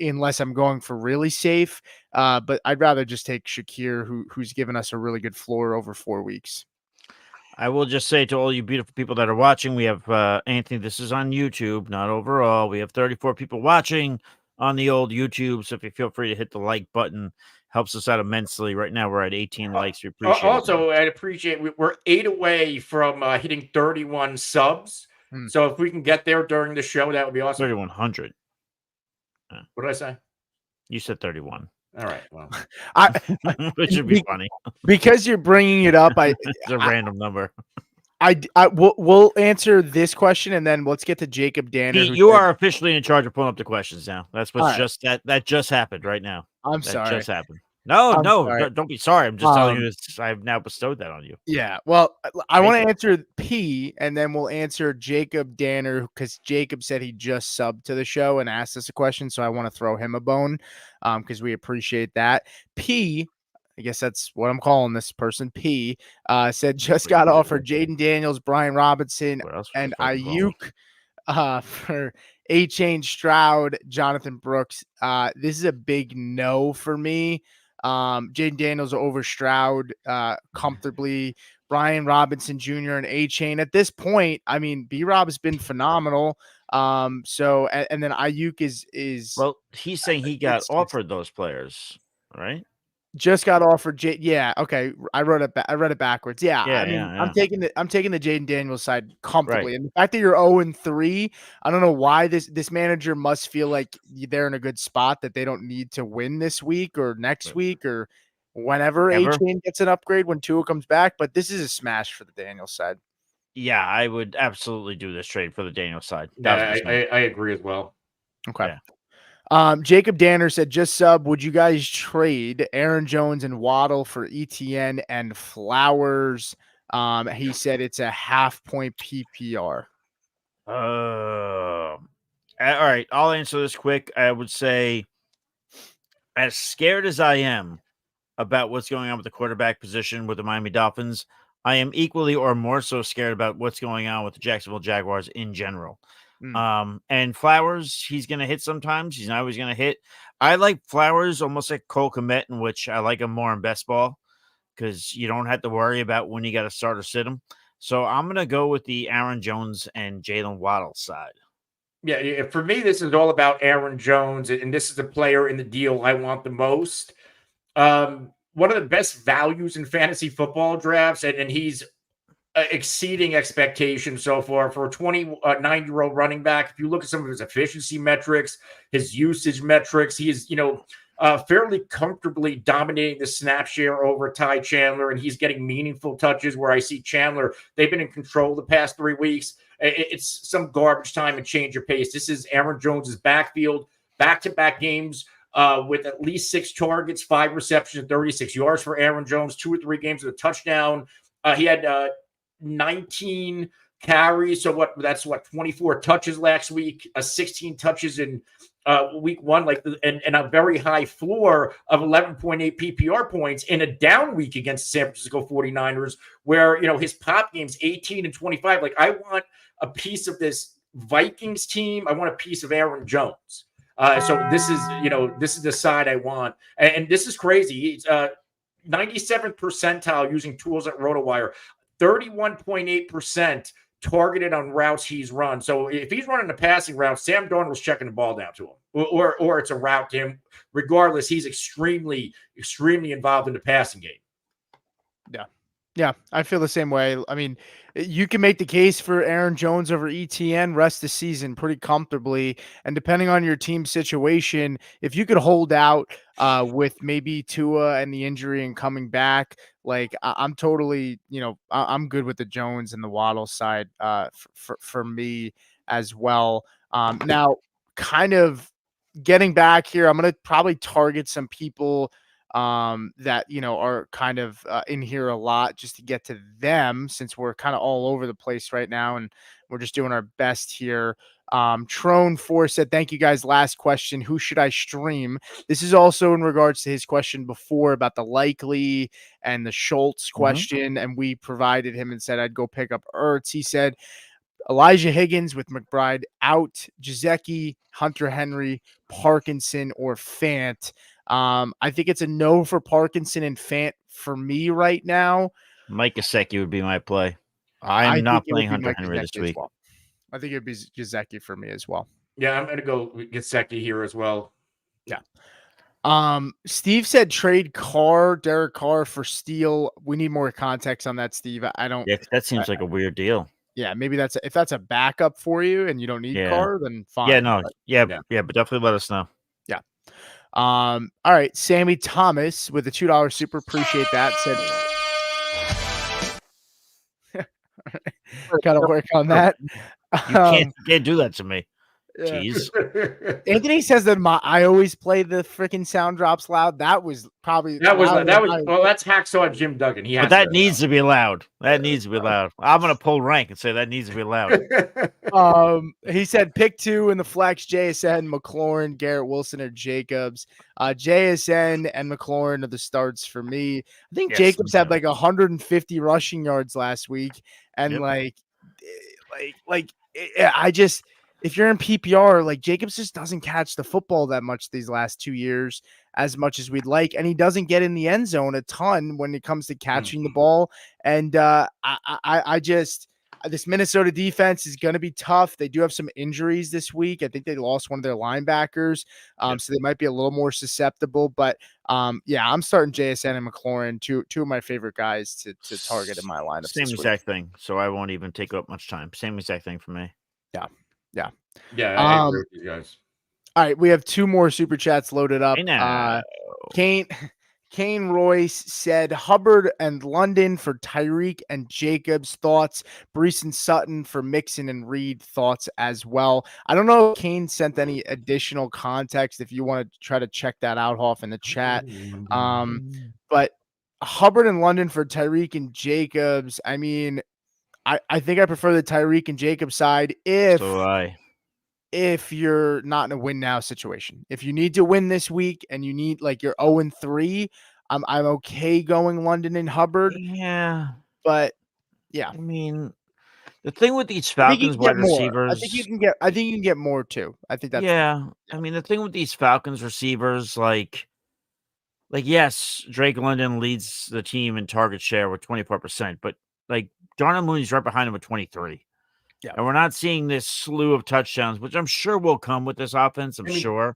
unless I'm going for really safe. But I'd rather just take Shakir, who's given us a really good floor over 4 weeks. I will just say to all you beautiful people that are watching, we have Anthony. This is on YouTube, not overall. We have 34 people watching on the old YouTube. So if you feel free to hit the like button, helps us out immensely. Right now, we're at 18 likes. We appreciate it. Also, I'd appreciate we're 8 away from hitting 31 subs. So if we can get there during the show, that would be awesome. 3,100. What did I say? You said 31. All right. Well, it should be funny because you're bringing it up. It's a random number. We'll answer this question and then let's get to Jacob Danner. You are officially in charge of pulling up the questions now. That's what's that just happened right now. I'm sorry. That just happened. No, don't be sorry. I'm just telling you this. I've now bestowed that on you. Yeah. Well, I want to answer P, and then we'll answer Jacob Danner because Jacob said he just subbed to the show and asked us a question. So I want to throw him a bone because we appreciate that. P, I guess that's what I'm calling this person. P said just got offered Jaden Daniels, Brian Robinson, and Ayuk for A-Chain, Stroud, Jonathan Brooks. This is a big no for me. Jaden Daniels over Stroud comfortably. Brian Robinson Jr. and A-Chain. At this point, I mean, B-Rob's been phenomenal. So and then Ayuk is Well, he's saying he got it's offered those players, right? just got offered. Yeah, okay. I read it backwards. Yeah, Yeah, I mean, yeah, I'm taking the Jaden Daniels side right. comfortably, and the fact that you're 0-3, I don't know why this manager must feel like they're in a good spot that they don't need to win this week or next Right. week or whenever Ever? A-Chain gets an upgrade when Tua comes back. But this is a smash for the Daniels side. Yeah, I would absolutely do this trade for the Daniel side. Yeah, 1000%. I agree as well. Okay. Yeah. Jacob Danner said, just sub, would you guys trade Aaron Jones and Waddle for ETN and Flowers? He said it's a 0.5 point PPR. All right, I'll answer this quick. I would say, as scared as I am about what's going on with the quarterback position with the Miami Dolphins, I am equally or more so scared about what's going on with the Jacksonville Jaguars in general. And Flowers, he's going to hit sometimes. He's not always going to hit. I like Flowers almost like Cole Kmet, in which I like him more in best ball because you don't have to worry about when you got to start or sit him. So I'm going to go with the Aaron Jones and Jalen Waddle side. Yeah, for me, this is all about Aaron Jones, and this is the player in the deal I want the most. One of the best values in fantasy football drafts, and he's exceeding expectations so far for a 29-year-old running back. If you look at some of his efficiency metrics, his usage metrics, he is, fairly comfortably dominating the snap share over Ty Chandler, and he's getting meaningful touches where I see Chandler, they've been in control the past 3 weeks. It's some garbage time and change of pace. This is Aaron Jones's backfield, back-to-back games with at least 6 targets, 5 receptions, and 36 yards for Aaron Jones, 2 or 3 games with a touchdown. He had 19 carries. So that's 24 touches last week, 16 touches in week 1, and a very high floor of 11.8 PPR points in a down week against the San Francisco 49ers, where, his pop game's 18 and 25. Like, I want a piece of this Vikings team. I want a piece of Aaron Jones. So this is the side I want. And this is crazy. It's 97th percentile using tools at RotoWire. 31.8% targeted on routes he's run. So if he's running a passing route, Sam Darnold's checking the ball down to him, or it's a route to him. Regardless, he's extremely, extremely involved in the passing game. Yeah, I feel the same way. I mean, you can make the case for Aaron Jones over ETN rest of the season pretty comfortably. And depending on your team situation, if you could hold out with maybe Tua and the injury and coming back, like I'm totally, I'm good with the Jones and the Waddle side for me as well. Now, kind of getting back here, I'm going to probably target some people that are kind of in here a lot just to get to them, since we're kind of all over the place right now and we're just doing our best here. Trone 4 said, thank you guys. Last question, who should I stream? This is also in regards to his question before about the Likely and the Schultz question, and we provided him and said I'd go pick up Ertz. He said Elijah Higgins with McBride out, Gesicki, Hunter Henry, Parkinson, or Fant. I think it's a no for Parkinson and Fant for me right now. Mike Gesicki would be my play. I am not playing Hunter Henry this week. Well. I think it would be Gesicki for me as well. Yeah, I'm going to go Gesicki here as well. Yeah. Steve said trade Derek Carr for Steele. We need more context on that, Steve. I don't. Yeah, that seems like a weird deal. Yeah, maybe if that's a backup for you and you don't need Carr, then fine. Yeah, no, but definitely let us know. Yeah. All right, Sammy Thomas with a $2 super. Appreciate that. Said, gotta work on that. You can't do that to me. Yeah. Jeez. Anthony says that I always play the freaking sound drops loud. That was probably that's Hacksaw Jim Duggan. But that needs to be loud. That needs to be loud. I'm gonna pull rank and say that needs to be loud. He said pick 2 in the flex: JSN, McLaurin, Garrett Wilson, or Jacobs. JSN and McLaurin are the starts for me. I think Jacobs had like 150 rushing yards last week, and I just. if you're in PPR, like Jacobs just doesn't catch the football that much these last 2 years as much as we'd like, and he doesn't get in the end zone a ton when it comes to catching the ball. And I just this Minnesota defense is going to be tough. They do have some injuries this week. I think they lost one of their linebackers, so they might be a little more susceptible. But yeah, I'm starting JSN and McLaurin, two of my favorite guys to target in my lineup. Same exact thing. So I won't even take up much time. Same exact thing for me. Yeah. I agree with you guys. All right, we have 2 more super chats loaded up. Kane Royce said Hubbard and London for Tyreek and Jacobs. Thoughts. Brees and Sutton for Mixon and Reed. Thoughts as well. I don't know if Kane sent any additional context. If you want to try to check that out, Hoff, in the chat. But Hubbard and London for Tyreek and Jacobs. I mean, I think I prefer the Tyreek and Jacobs side if you're not in a win now situation. If you need to win this week and you need like you're 0-3, I'm okay going London and Hubbard. Yeah. But yeah. I mean, the thing with these Falcons wide receivers, I think you can get more too. I think that's I mean, the thing with these Falcons receivers, like yes, Drake London leads the team in target share with 24%, but like Darnell Mooney's right behind him with 23. Yeah. And we're not seeing this slew of touchdowns, which I'm sure will come with this offense. I'm sure.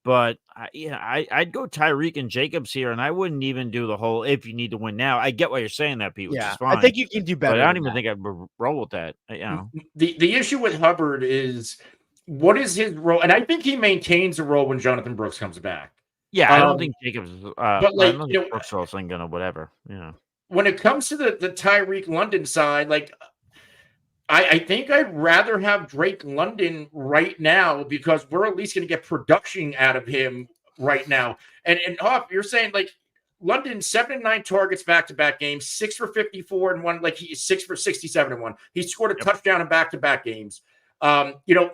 But I'd go Tyreek and Jacobs here, and I wouldn't even do the whole if you need to win now. I get why you're saying that, Pete, which is fine. I think you can do better. But I don't even think I'd roll with that. The issue with Hubbard is what is his role? And I think he maintains a role when Jonathan Brooks comes back. Yeah, I don't think Jacobs but like, I don't think Brooks also ain't gonna whatever. When it comes to the Tyreek London side, like I think I'd rather have Drake London right now because we're at least going to get production out of him right now. And Hoff, you're saying like London 7 and 9 targets back-to-back games, 6 for 54 and 1, like he's 6 for 67 and 1. He scored a touchdown in back-to-back games.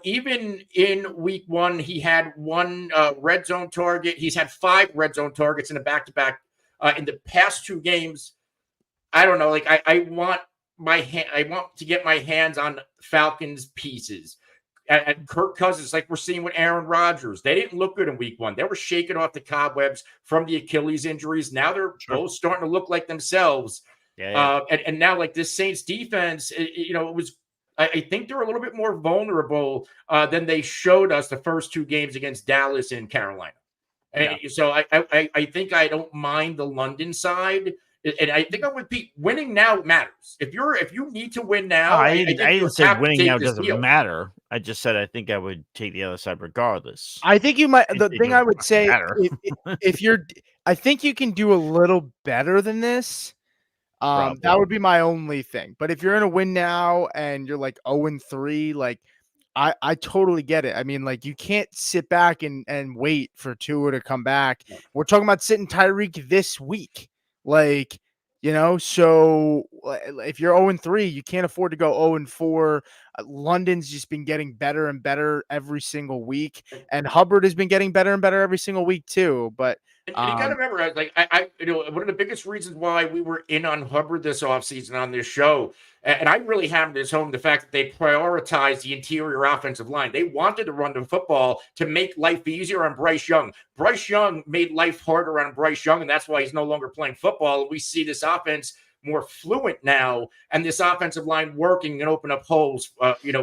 Even in week 1, he had 1 red zone target. He's had 5 red zone targets in a back-to-back in the past 2 games. I don't know. Like I want to get my hands on Falcons pieces. And Kirk Cousins, like we're seeing with Aaron Rodgers, they didn't look good in week 1. They were shaking off the cobwebs from the Achilles injuries. Now they're both starting to look like themselves. And now, like this Saints defense, it was. I think they're a little bit more vulnerable than they showed us the first 2 games against Dallas and Carolina. And so I think I don't mind the London side. And I think I'm with Pete. Winning now matters. If you need to win now, I didn't say winning now doesn't matter. I just said I think I would take the other side regardless. I think you might. The thing I would say, I think you can do a little better than this. That would be my only thing. But if you're in a win now and you're like 0-3, like I totally get it. I mean, like you can't sit back and wait for Tua to come back. We're talking about sitting Tyreek this week. Like, so if you're 0-3, you can't afford to go 0-4. London's just been getting better and better every single week, and Hubbard has been getting better and better every single week too. But and you got to remember, I one of the biggest reasons why we were in on Hubbard this offseason on this show, and I really hammered this home, the fact that they prioritized the interior offensive line. They wanted to run the football to make life easier on Bryce Young. Bryce Young made life harder on Bryce Young, and that's why he's no longer playing football. We see this offense more fluent now, and this offensive line working and open up holes,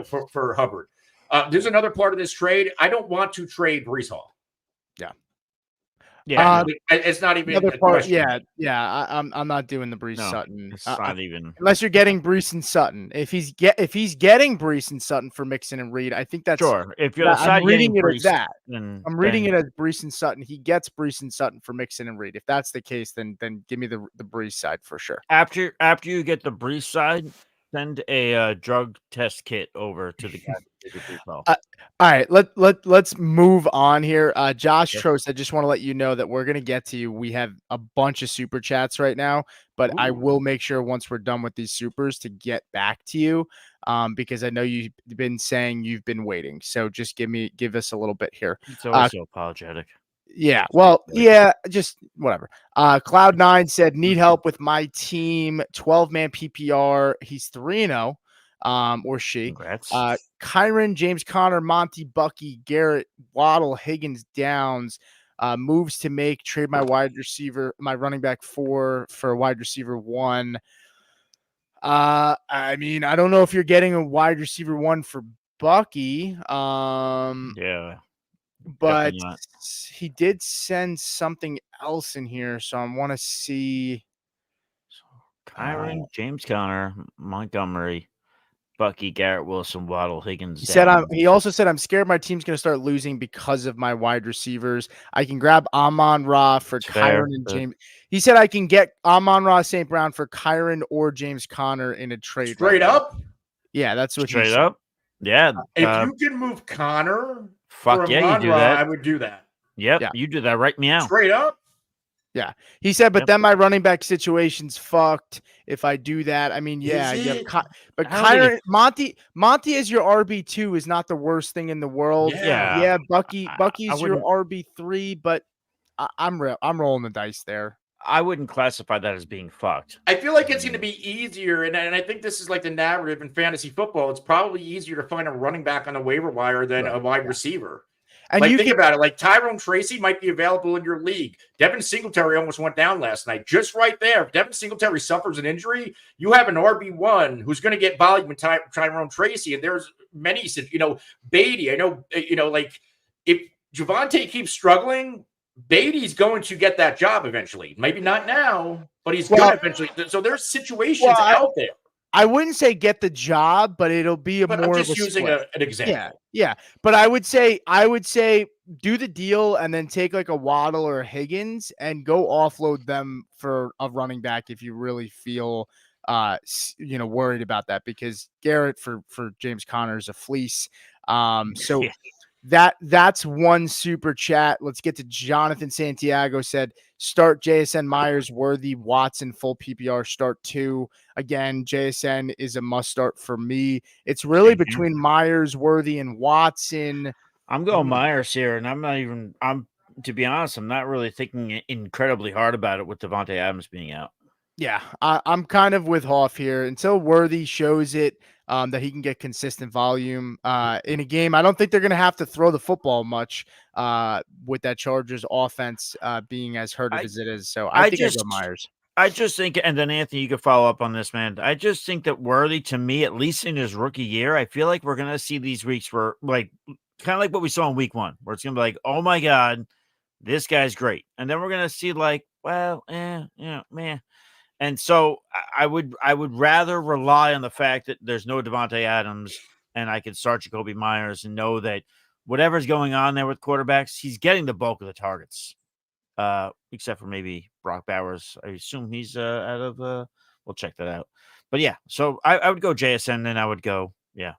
for Hubbard. There's another part of this trade. I don't want to trade Breece Hall. Yeah, it's not even another part. I'm not doing the Breece Sutton. It's not even unless you're getting Breece and Sutton. If he's getting Breece and Sutton for Mixon and Reed, I think that's sure. If you're I'm reading it as that. I'm reading it as Breece and Sutton. He gets Breece and Sutton for Mixon and Reed. If that's the case, then give me the Breece side for sure. After you get the Breece side, send a drug test kit over to the guy. All right, let's move on here. Josh Trost, I just want to let you know that we're gonna get to you. We have a bunch of super chats right now, but I will make sure once we're done with these supers to get back to you, because I know you've been saying you've been waiting. So just give us a little bit here. It's always so apologetic. Yeah, well, yeah, just whatever. Cloud9 said, need help with my team, 12-man PPR. He's 3-0. or she. Congrats. Kyron, James Conner, Monty, Bucky, Garrett, Waddle, Higgins, Downs. Moves to make, trade my running back 4 for wide receiver 1. I mean, I don't know if you're getting a wide receiver 1 for Bucky. Yeah. But not. he did send something else in here, so I want to see. Kyron, James Conner, Montgomery, Bucky, Garrett Wilson, Waddle, Higgins. He also said, I'm scared my team's going to start losing because of my wide receivers. I can grab Amon-Ra for Kyron and James. He said I can get Amon-Ra St. Brown for Kyron or James Conner in a trade. Straight up? Yeah, that's what straight up. Yeah. If you can move Connor fuck for yeah, you do Amon-Ra, that. I would do that. Yep, you do that right meow. Straight up. Yeah, he said, but then my running back situation's fucked if I do that. I mean, yeah, but Kyron, Monty as your RB2 is not the worst thing in the world. Yeah, Bucky's your RB3, but I'm rolling the dice there. I wouldn't classify that as being fucked. I feel like it's going to be easier, and I think this is like the narrative in fantasy football. It's probably easier to find a running back on the waiver wire than a wide receiver. And like, think about it. Like Tyrone Tracy might be available in your league. Devin Singletary almost went down last night. Just right there. If Devin Singletary suffers an injury, you have an RB1 who's going to get volume with Tyrone Tracy. And there's many, Beatty. I know, like if Javonte keeps struggling, Beatty's going to get that job eventually. Maybe not now, but he's going to eventually. So there's situations out there. I wouldn't say get the job, but it'll be more I'm just of a using an example. Yeah. But I would say do the deal and then take like a Waddle or a Higgins and go offload them for a running back if you really feel worried about that, because Garrett for James Conner is a fleece. So that's one super chat. Let's get to Jonathan Santiago. Said start JSN, Myers, Worthy, Watson, full PPR, start 2. Again, JSN is a must start for me. It's really between Myers, Worthy, and Watson. I'm going Myers here, and to be honest, I'm not really thinking incredibly hard about it with Devontae Adams being out. Yeah, I'm kind of with Hoff here until Worthy shows it that he can get consistent volume in a game. I don't think they're going to have to throw the football much with that Chargers offense being as hurted as it is. So I think I go Myers. I just think, and then Anthony, you can follow up on this, man. I just think that Worthy, to me, at least in his rookie year, I feel like we're going to see these weeks where, like, kind of like what we saw in week 1, where it's going to be like, oh my God, this guy's great. And then we're going to see like, well, man. And so I would rather rely on the fact that there's no Devontae Adams and I can start Jacoby Myers and know that whatever's going on there with quarterbacks, he's getting the bulk of the targets, except for maybe Brock Bowers. I assume he's out of we'll check that out. But yeah, so I would go JSN, then I would go,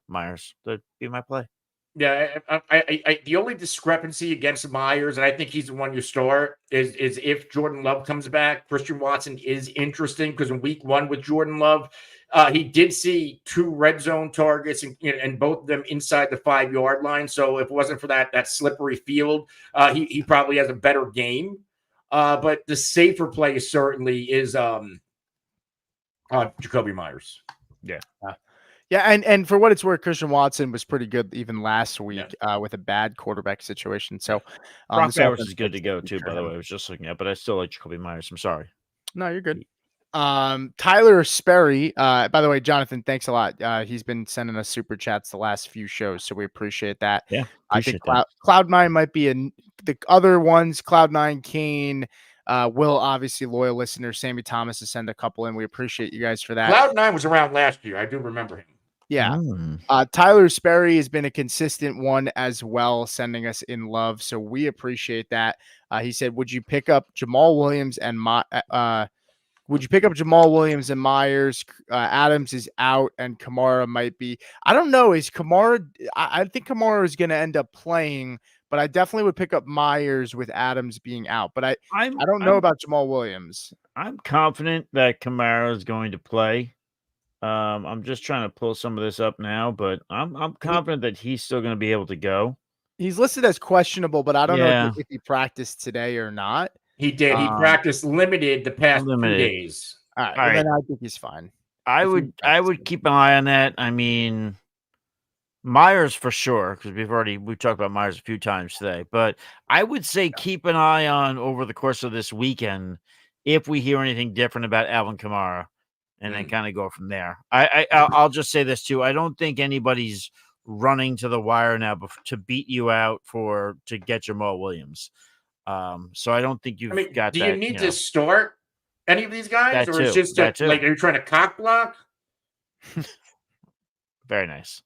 Myers. That'd be my play. Yeah, I the only discrepancy against Myers, and I think he's the one you start, is if Jordan Love comes back. Christian Watson is interesting because in week 1 with Jordan Love, he did see 2 red zone targets and both of them inside the 5-yard line. So if it wasn't for that slippery field, he probably has a better game. But the safer play certainly is Jacoby Myers. Yeah. Yeah, and for what it's worth, Christian Watson was pretty good even last week with a bad quarterback situation. So Brock Bowers is good to go too, by the way. I was just looking at, but I still like Jacoby Myers. I'm sorry. No, you're good. Tyler Sperry, by the way, Jonathan, thanks a lot. He's been sending us super chats the last few shows, so we appreciate that. Yeah, I think Cloud9 might be the other ones. Cloud9, Kane, Will, obviously loyal listener. Sammy Thomas has sent a couple in. We appreciate you guys for that. Cloud9 was around last year. I do remember him. Yeah. Tyler Sperry has been a consistent one as well, sending us in love. So we appreciate that. He said, would you pick up Jamal Williams and Myers? Adams is out and Kamara might be. I don't know. Is Kamara? I think Kamara is going to end up playing, but I definitely would pick up Myers with Adams being out. But I don't know about Jamal Williams. I'm confident that Kamara is going to play. I'm just trying to pull some of this up now, but I'm confident that he's still going to be able to go. He's listed as questionable, but I don't know if he practiced today or not. He did. He practiced limited the past 2 days. All right. Then I think he's fine. I would keep an eye on that. I mean, Myers for sure, because we've talked about Myers a few times today. But I would say keep an eye on over the course of this weekend if we hear anything different about Alvin Kamara, and then kind of go from there. I'll just say this too. I don't think anybody's running to the wire now to beat you out to get Jamal Williams. So I don't think you've got do that. Do you need to start any of these guys, That or is too. just That too. like, are you trying to cock block? Very nice.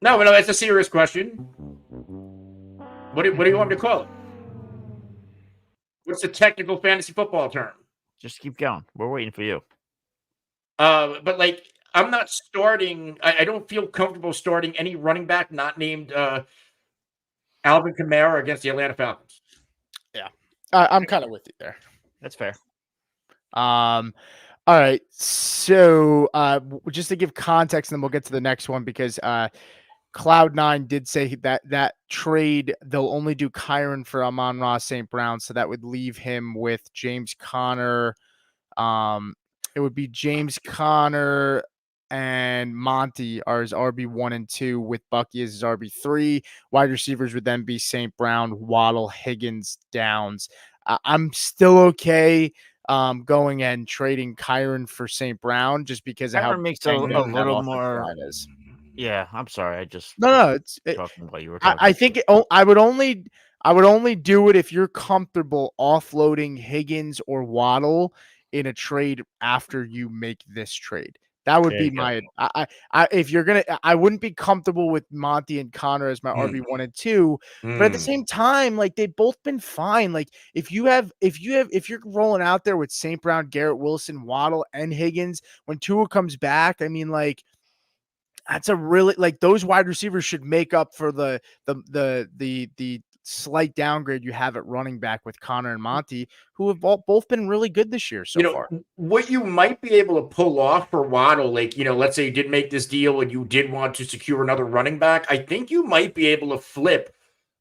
No, that's a serious question. What do you want me to call it? What's the technical fantasy football term? Just keep going. We're waiting for you. But like, I'm not starting. I don't feel comfortable starting any running back not named Alvin Kamara against the Atlanta Falcons. Yeah, I'm kind of with you there. That's fair. All right. So just to give context, and then we'll get to the next one because Cloud9 did say that trade, they'll only do Kyron for Amon-Ra St. Brown. So that would leave him with James Conner. It would be James Conner and Monty are his RB1 and 2 with Bucky as his RB3. Wide receivers would then be St. Brown, Waddle, Higgins, Downs. I'm still okay going and trading Kyron for St. Brown just because of how makes a little more. Is. Yeah, I'm sorry. I just talking while you were talking. I think I would only do it if you're comfortable offloading Higgins or Waddle in a trade after you make this trade. That would be my. If you're gonna, I wouldn't be comfortable with Monty and Connor as my RB1 and 2. But at the same time, like they've both been fine. Like if you're rolling out there with St. Brown, Garrett Wilson, Waddle, and Higgins when Tua comes back, I mean, like that's a really like those wide receivers should make up for the slight downgrade you have at running back with Connor and Monty, who have both been really good this year so far. What you might be able to pull off for Waddle, like, let's say you did make this deal and you did want to secure another running back, I think you might be able to flip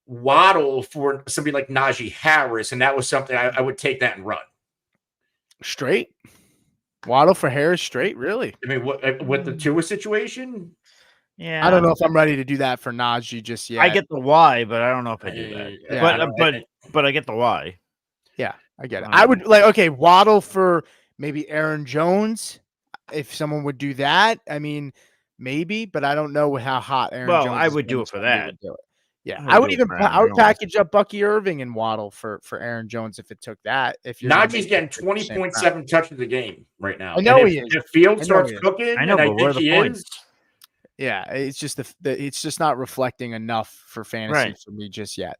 Waddle for somebody like Najee Harris, and that was something I would take that and run. Straight? Waddle for Harris straight? Really? I mean, with the Tua situation? Yeah, I don't know if I'm ready to do that for Najee just yet. I get the why, but I don't know if I do that. Yeah, but I get the why. Yeah, I get it. I would Waddle for maybe Aaron Jones, if someone would do that. I mean, maybe, but I don't know how hot Aaron Jones. Well, I would do it for that. Yeah, I would package up Bucky Irving and Waddle for Aaron Jones if it took that. If you're Najee's getting 20.7 touches a game right now. I know he is. If Field starts cooking, I know, but where are the points? Yeah, it's just it's just not reflecting enough for fantasy for me just yet.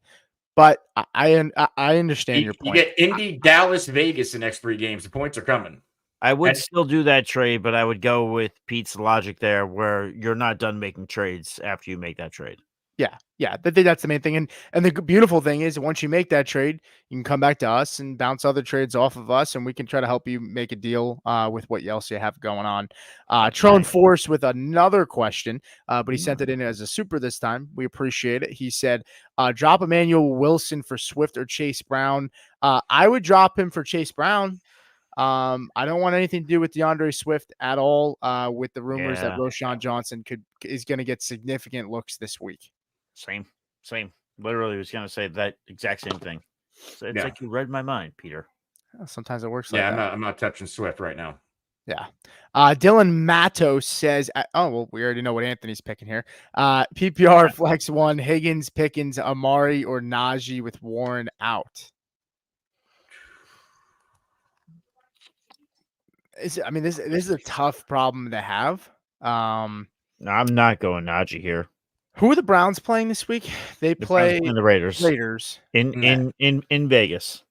But I understand your point. You get Indy, Dallas, Vegas the next 3 games. The points are coming. I would still do that trade, but I would go with Pete's logic there, where you're not done making trades after you make that trade. Yeah. That's the main thing. And the beautiful thing is once you make that trade, you can come back to us and bounce other trades off of us, and we can try to help you make a deal with what else you have going on. Trone Force with another question, but he sent it in as a super this time. We appreciate it. He said, drop Emmanuel Wilson for Swift or Chase Brown. I would drop him for Chase Brown. I don't want anything to do with DeAndre Swift at all, with the rumors that Roschon Johnson is going to get significant looks this week. Same. Literally was going to say that exact same thing. So it's like you read my mind, Peter. Sometimes it works like that. I'm not touching Swift right now. Yeah. Dylan Matos says, we already know what Anthony's picking here. PPR flex 1, Higgins, Pickens, Amari, or Najee with Warren out. This is a tough problem to have. No, I'm not going Najee here. Who are the Browns playing this week? They play the Raiders. In Vegas.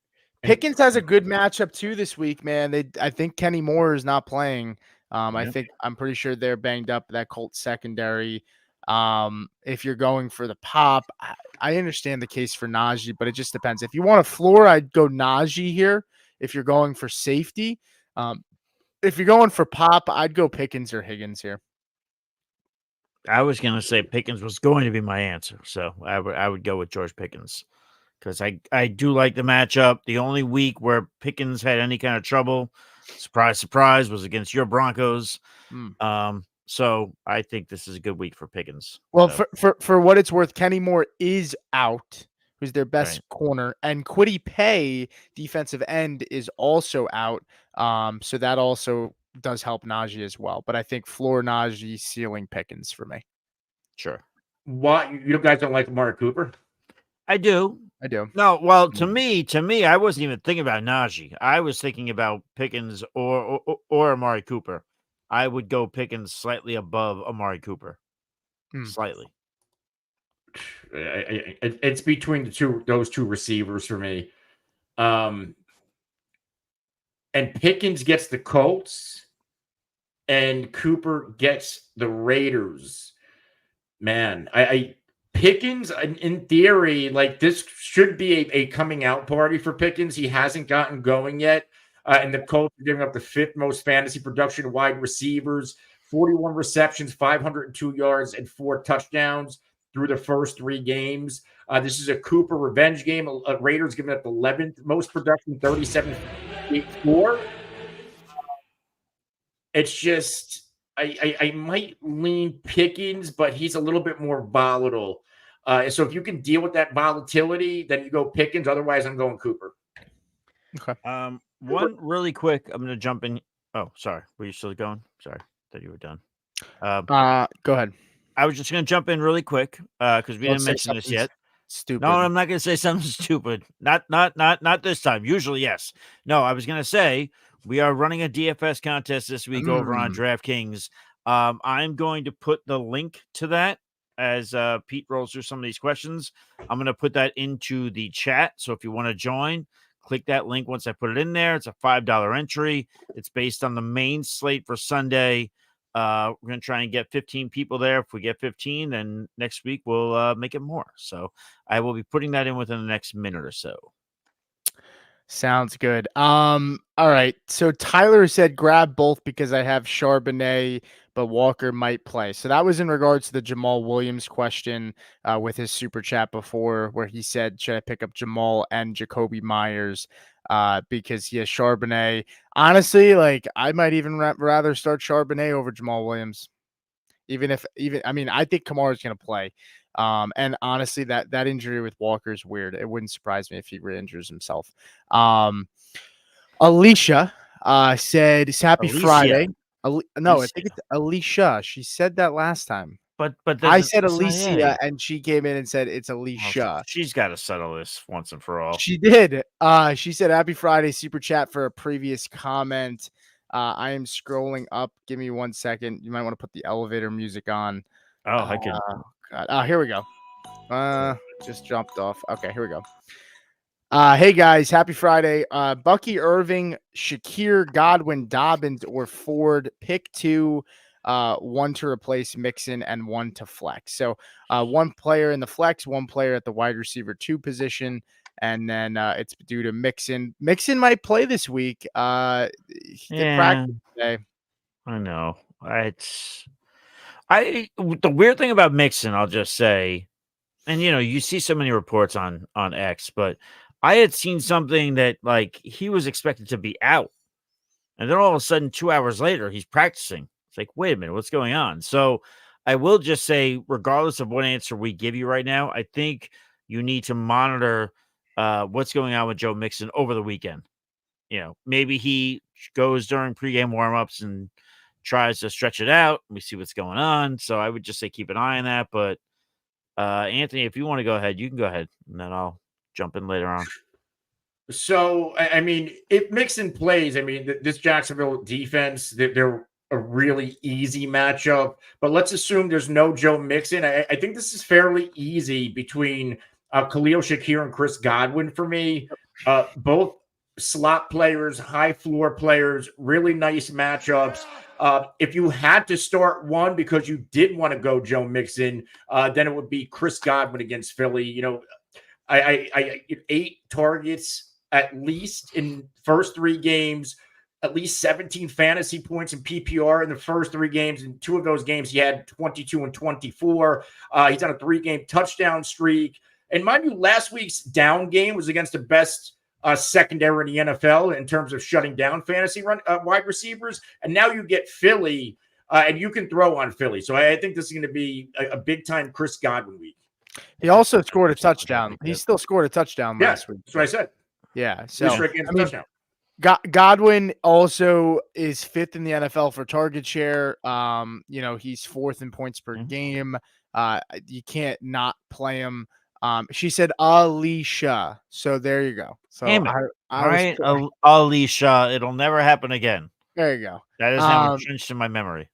Pickens has a good matchup too this week, man. I think Kenny Moore is not playing. I'm pretty sure they're banged up, that Colts secondary. If you're going for the pop, I understand the case for Najee, but it just depends. If you want a floor, I'd go Najee here. If you're going for safety, if you're going for pop, I'd go Pickens or Higgins here. I was going to say Pickens was going to be my answer, so I would go with George Pickens because I do like the matchup. The only week where Pickens had any kind of trouble Surprise, surprise, was against your Broncos. Mm. So I think this is a good week for Pickens. Well, So, for what it's worth, Kenny Moore is out, who's their best right. corner, and Kwity Paye, defensive end, is also out. So that also does help Najee as well. But I think floor Najee, ceiling Pickens for me. Sure. Why you guys don't like Amari Cooper? I do. I do. No, well, to me, I wasn't even thinking about Najee. I was thinking about Pickens or Amari Cooper. I would go Pickens slightly above Amari Cooper. Slightly. It's between those two receivers for me. And Pickens gets the Colts, and Cooper gets the Raiders. Man, Pickens, in theory, like this should be a coming out party for Pickens. He hasn't gotten going yet. And the Colts are giving up the 5th most fantasy production wide receivers, 41 receptions, 502 yards, and 4 touchdowns through the first 3 games. This is a Cooper revenge game. Raiders giving up the 11th most production, 37-4. It's just I might lean Pickens, but he's a little bit more volatile. So if you can deal with that volatility, then you go Pickens. Otherwise, I'm going Cooper. Okay. One really quick. I'm going to jump in. Oh, sorry. Were you still going? Sorry, thought you were done. Go ahead. I was just going to jump in really quick because we didn't mention this yet. Stupid. No, I'm not going to say something stupid. Not this time. Usually, yes. No, I was going to say we are running a DFS contest this week over on DraftKings. I'm going to put the link to that as Pete rolls through some of these questions. I'm going to put that into the chat. So if you want to join, click that link once I put it in there. It's a $5 entry. It's based on the main slate for Sunday. We're going to try and get 15 people there. If we get 15, then next week we'll make it more. So I will be putting that in within the next minute or so. Sounds good. All right. So Tyler said grab both because I have Charbonnet, but Walker might play. So that was in regards to the Jamal Williams question with his super chat before, where he said, should I pick up Jamal and Jacoby Myers? Because he has Charbonnet. Honestly, like I might even rather start Charbonnet over Jamal Williams. I think Kamara's going to play. And honestly, that injury with Walker is weird. It wouldn't surprise me if he re-injures himself. Alicia said it's happy Friday. I think it's Alicia. She said that last time. But I said Alicia, and she came in and said it's Alicia. Well, she's got to settle this once and for all. She did. She said happy Friday, super chat for a previous comment. I am scrolling up. Give me 1 second. You might want to put the elevator music on. Oh, I can. God. Here we go. Just jumped off. Okay, here we go. Hey guys, happy Friday. Bucky Irving, Shakir, Godwin, Dobbins, or Ford. Pick 2, 1 to replace Mixon and 1 to flex. So 1 player in the flex, 1 player at the wide receiver 2 position. And then it's due to Mixon. Mixon might play this week. He did practice today. I know. The weird thing about Mixon, I'll just say, and you see so many reports on X, but I had seen something that like he was expected to be out, and then all of a sudden 2 hours later he's practicing. It's like, wait a minute, what's going on? So I will just say, regardless of what answer we give you right now, I think you need to monitor what's going on with Joe Mixon over the weekend. Maybe he goes during pregame warmups and tries to stretch it out. We see what's going on. So I would just say keep an eye on that. But Anthony, if you want to go ahead, you can go ahead, and then I'll jump in later on. So, I mean, if Mixon plays, I mean, this Jacksonville defense, they're a really easy matchup. But let's assume there's no Joe Mixon. I think this is fairly easy between Khalil Shakir and Chris Godwin for me. Both slot players, high floor players, really nice matchups. If you had to start one because you did want to go Joe Mixon, then it would be Chris Godwin against Philly. I 8 targets at least in first 3 games, at least 17 fantasy points in PPR in the first 3 games. In 2 of those games, he had 22 and 24. He's on a 3-game touchdown streak. And mind you, last week's down game was against the best secondary in the NFL in terms of shutting down fantasy wide receivers. And now you get Philly, and you can throw on Philly. So I think this is going to be a big time Chris Godwin week. He also scored a touchdown. He still scored a touchdown last week. That's what I said. Yeah. So touchdown. Godwin also is 5th in the NFL for target share. He's 4th in points per game. You can't not play him. She said Alicia. So there you go. So Alicia. It'll never happen again. There you go. That is now entrenched in my memory.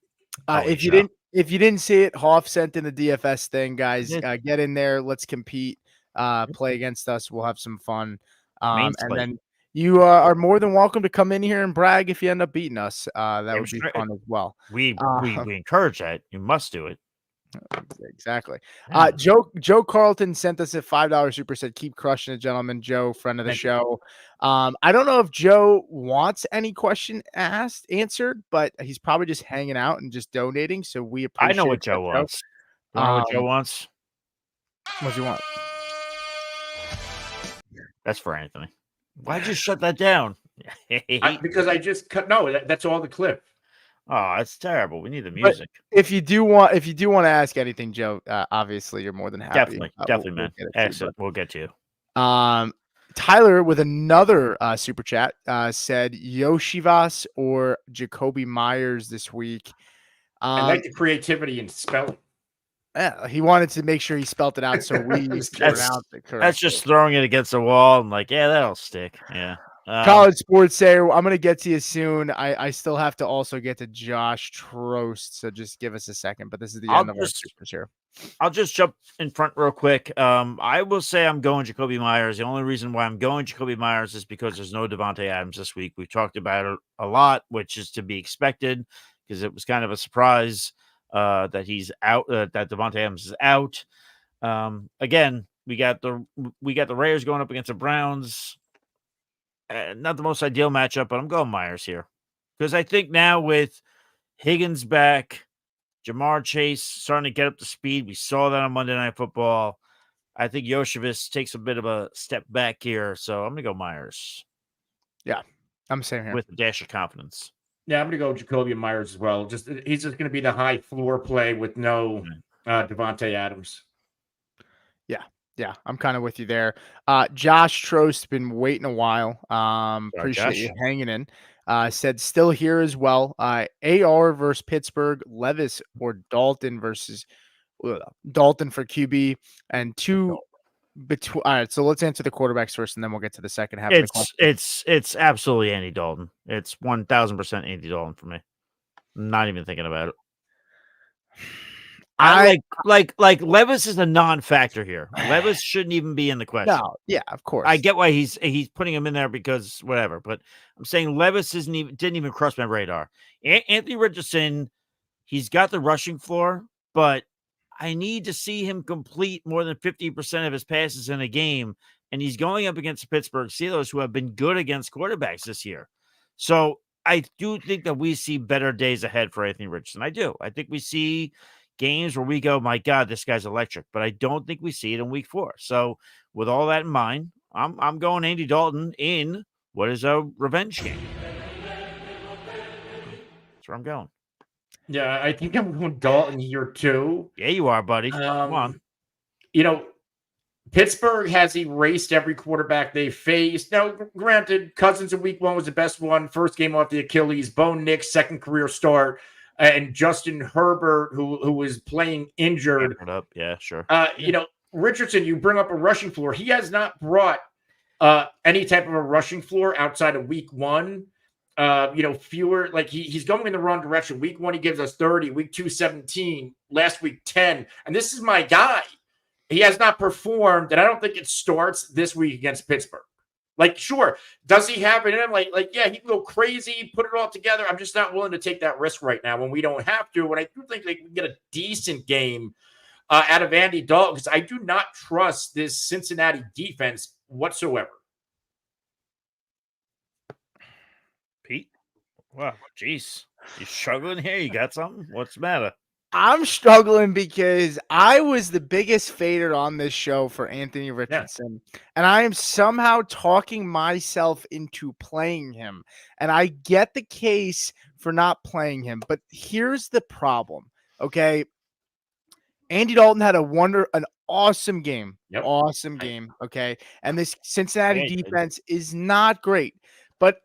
If you didn't see it, Hoff sent in the DFS thing, guys. Get in there. Let's compete. Play against us. We'll have some fun. And then you are more than welcome to come in here and brag if you end up beating us. That would be fun as well. We encourage that. You must do it. Exactly. Yeah. Joe Carlton sent us a $5 super, said, "Keep crushing it, gentlemen." Joe, friend of the show. I don't know if Joe wants any question answered, but he's probably just hanging out and just donating. So we appreciate. I know what Joe wants. You know what Joe wants? What do you want? That's for Anthony. Why'd you shut that down? Because I just cut. No, that's all the clip. Oh, that's terrible. We need the music. But if you do want to ask anything, Joe, obviously you're more than happy. Definitely, man. Excellent. We'll get to you. Tyler with another super chat said Yoshivas or Jacoby Myers this week. I like the creativity in spelling. Yeah, he wanted to make sure he spelt it out, so we pronounced it correctly. That's just throwing it against the wall and that'll stick. Yeah. College Sports Sayer, I'm going to get to you soon. I still have to also get to Josh Trost, so just give us a second. But this is the end of our supers here. I'll just jump in front real quick. I will say I'm going Jacoby Myers. The only reason why I'm going Jacoby Myers is because there's no Davante Adams this week. We've talked about it a lot, which is to be expected because it was kind of a surprise that he's out, that Davante Adams is out. Again, we got the Raiders going up against the Browns. Not the most ideal matchup, but I'm going Myers here because I think now with Higgins back, Jamar Chase starting to get up to speed. We saw that on Monday Night Football. I think Yoshivas takes a bit of a step back here, so I'm going to go Myers. Yeah, I'm saying here with a dash of confidence. Yeah, I'm going to go Jacoby Myers as well. He's just going to be the high floor play with no Davante Adams. Yeah, I'm kind of with you there. Josh Trost been waiting a while. Appreciate you hanging in. Said still here as well. AR versus Pittsburgh, Levis or Dalton versus Dalton for QB, and two between. All right, so let's answer the quarterbacks first, and then we'll get to the second half. It's absolutely Andy Dalton. It's 1,000% Andy Dalton for me. I'm not even thinking about it. I like Levis is a non-factor here. Levis shouldn't even be in the question. No, yeah, of course. I get why he's putting him in there because whatever, but I'm saying Levis didn't even cross my radar. Anthony Richardson, he's got the rushing floor, but I need to see him complete more than 50% of his passes in a game, and he's going up against the Pittsburgh Steelers, who have been good against quarterbacks this year. So I do think that we see better days ahead for Anthony Richardson. I do. I think we see games where we go, my God, this guy's electric, but I don't think we see it in week 4. So with all that in mind, I'm going Andy Dalton in what is a revenge game. That's where I'm going. Yeah, I think I'm going Dalton here too. Yeah, you are, buddy. Come on. Pittsburgh has erased every quarterback they faced. Now, granted, Cousins in week 1 was the best one. First game off the Achilles. Bo Nix, second career start. And Justin Herbert, who was playing injured. Yeah, sure. Richardson, you bring up a rushing floor. He has not brought any type of a rushing floor outside of week 1. Fewer, like he's going in the wrong direction. Week 1, he gives us 30. Week 2, 17. Last week, 10. And this is my guy. He has not performed, and I don't think it starts this week against Pittsburgh. Like, sure, does he have it in him? Yeah, he can go crazy, put it all together. I'm just not willing to take that risk right now when we don't have to. And I do think they can get a decent game out of Andy Dalton because I do not trust this Cincinnati defense whatsoever. Pete? Wow, jeez. You struggling here? You got something? What's the matter? I'm struggling because I was the biggest fader on this show for Anthony Richardson, and I am somehow talking myself into playing him. And I get the case for not playing him, but here's the problem. Okay. Andy Dalton had an awesome game. Yep. Awesome game. Okay. And this Cincinnati Yeah, defense is not great, but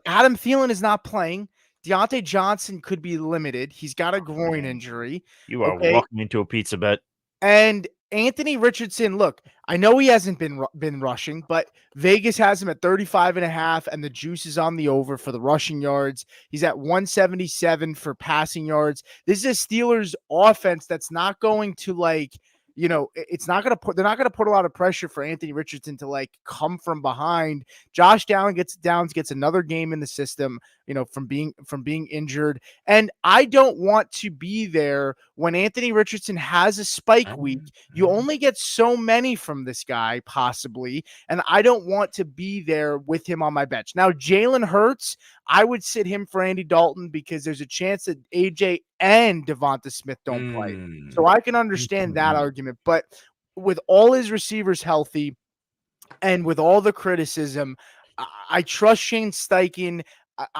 Adam Thielen is not playing. Deontay Johnson could be limited. He's got a groin injury. You are Okay. walking into a pizza bet. And Anthony Richardson, look, I know he hasn't been rushing, but Vegas has him at 35.5, and the juice is on the over for the rushing yards. He's at 177 for passing yards. This is a Steelers offense that's not going to it's not going to they're not going to put a lot of pressure for Anthony Richardson to come from behind. Josh Downs gets another game in the system, from being injured. And I don't want to be there when Anthony Richardson has a spike week. You only get so many from this guy, possibly. And I don't want to be there with him on my bench. Now, Jalen Hurts, I would sit him for Andy Dalton because there's a chance that AJ and Devonta Smith don't play. So I can understand that argument. But with all his receivers healthy and with all the criticism, I trust Shane Steichen.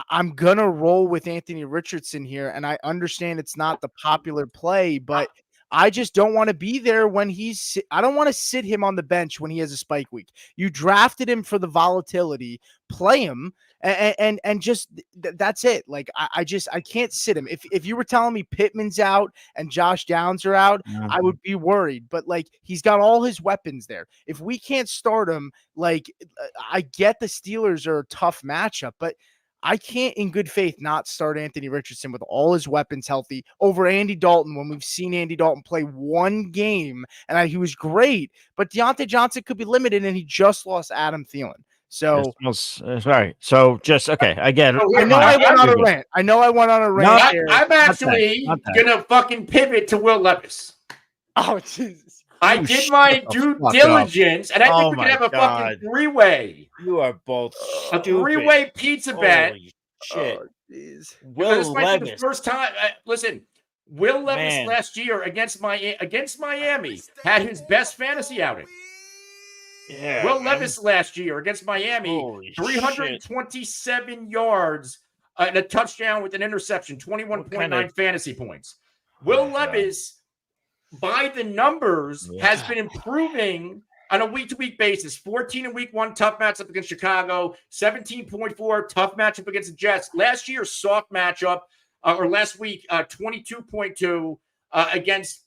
I'm going to roll with Anthony Richardson here. And I understand it's not the popular play, but I just don't want to be there when I don't want to sit him on the bench when he has a spike week. You drafted him for the volatility, play him. And just that's it. I can't sit him. If you were telling me Pittman's out and Josh Downs are out, I would be worried. But he's got all his weapons there. If we can't start him, I get the Steelers are a tough matchup, but I can't in good faith not start Anthony Richardson with all his weapons healthy over Andy Dalton when we've seen Andy Dalton play one game and he was great, but Deontay Johnson could be limited and he just lost Adam Thielen. So sorry. So just okay. I get it. I know I went on a rant. I'm actually gonna fucking pivot to Will Levis. Oh Jesus! I did my due diligence, and I think we can have a fucking three-way. You are both a three-way pizza bet. Holy shit! Will Levis. The first time. Listen, Will Levis last year against Miami had his best fantasy outing. Yeah, Will Levis last year against Miami, 327 yards and a touchdown with an interception, 21.9 fantasy points. Will Levis, by the numbers, has been improving on a week-to-week basis. 14 in week 1, tough matchup against Chicago. 17.4, tough matchup against the Jets. Last year, soft matchup, or last week, 22.2 against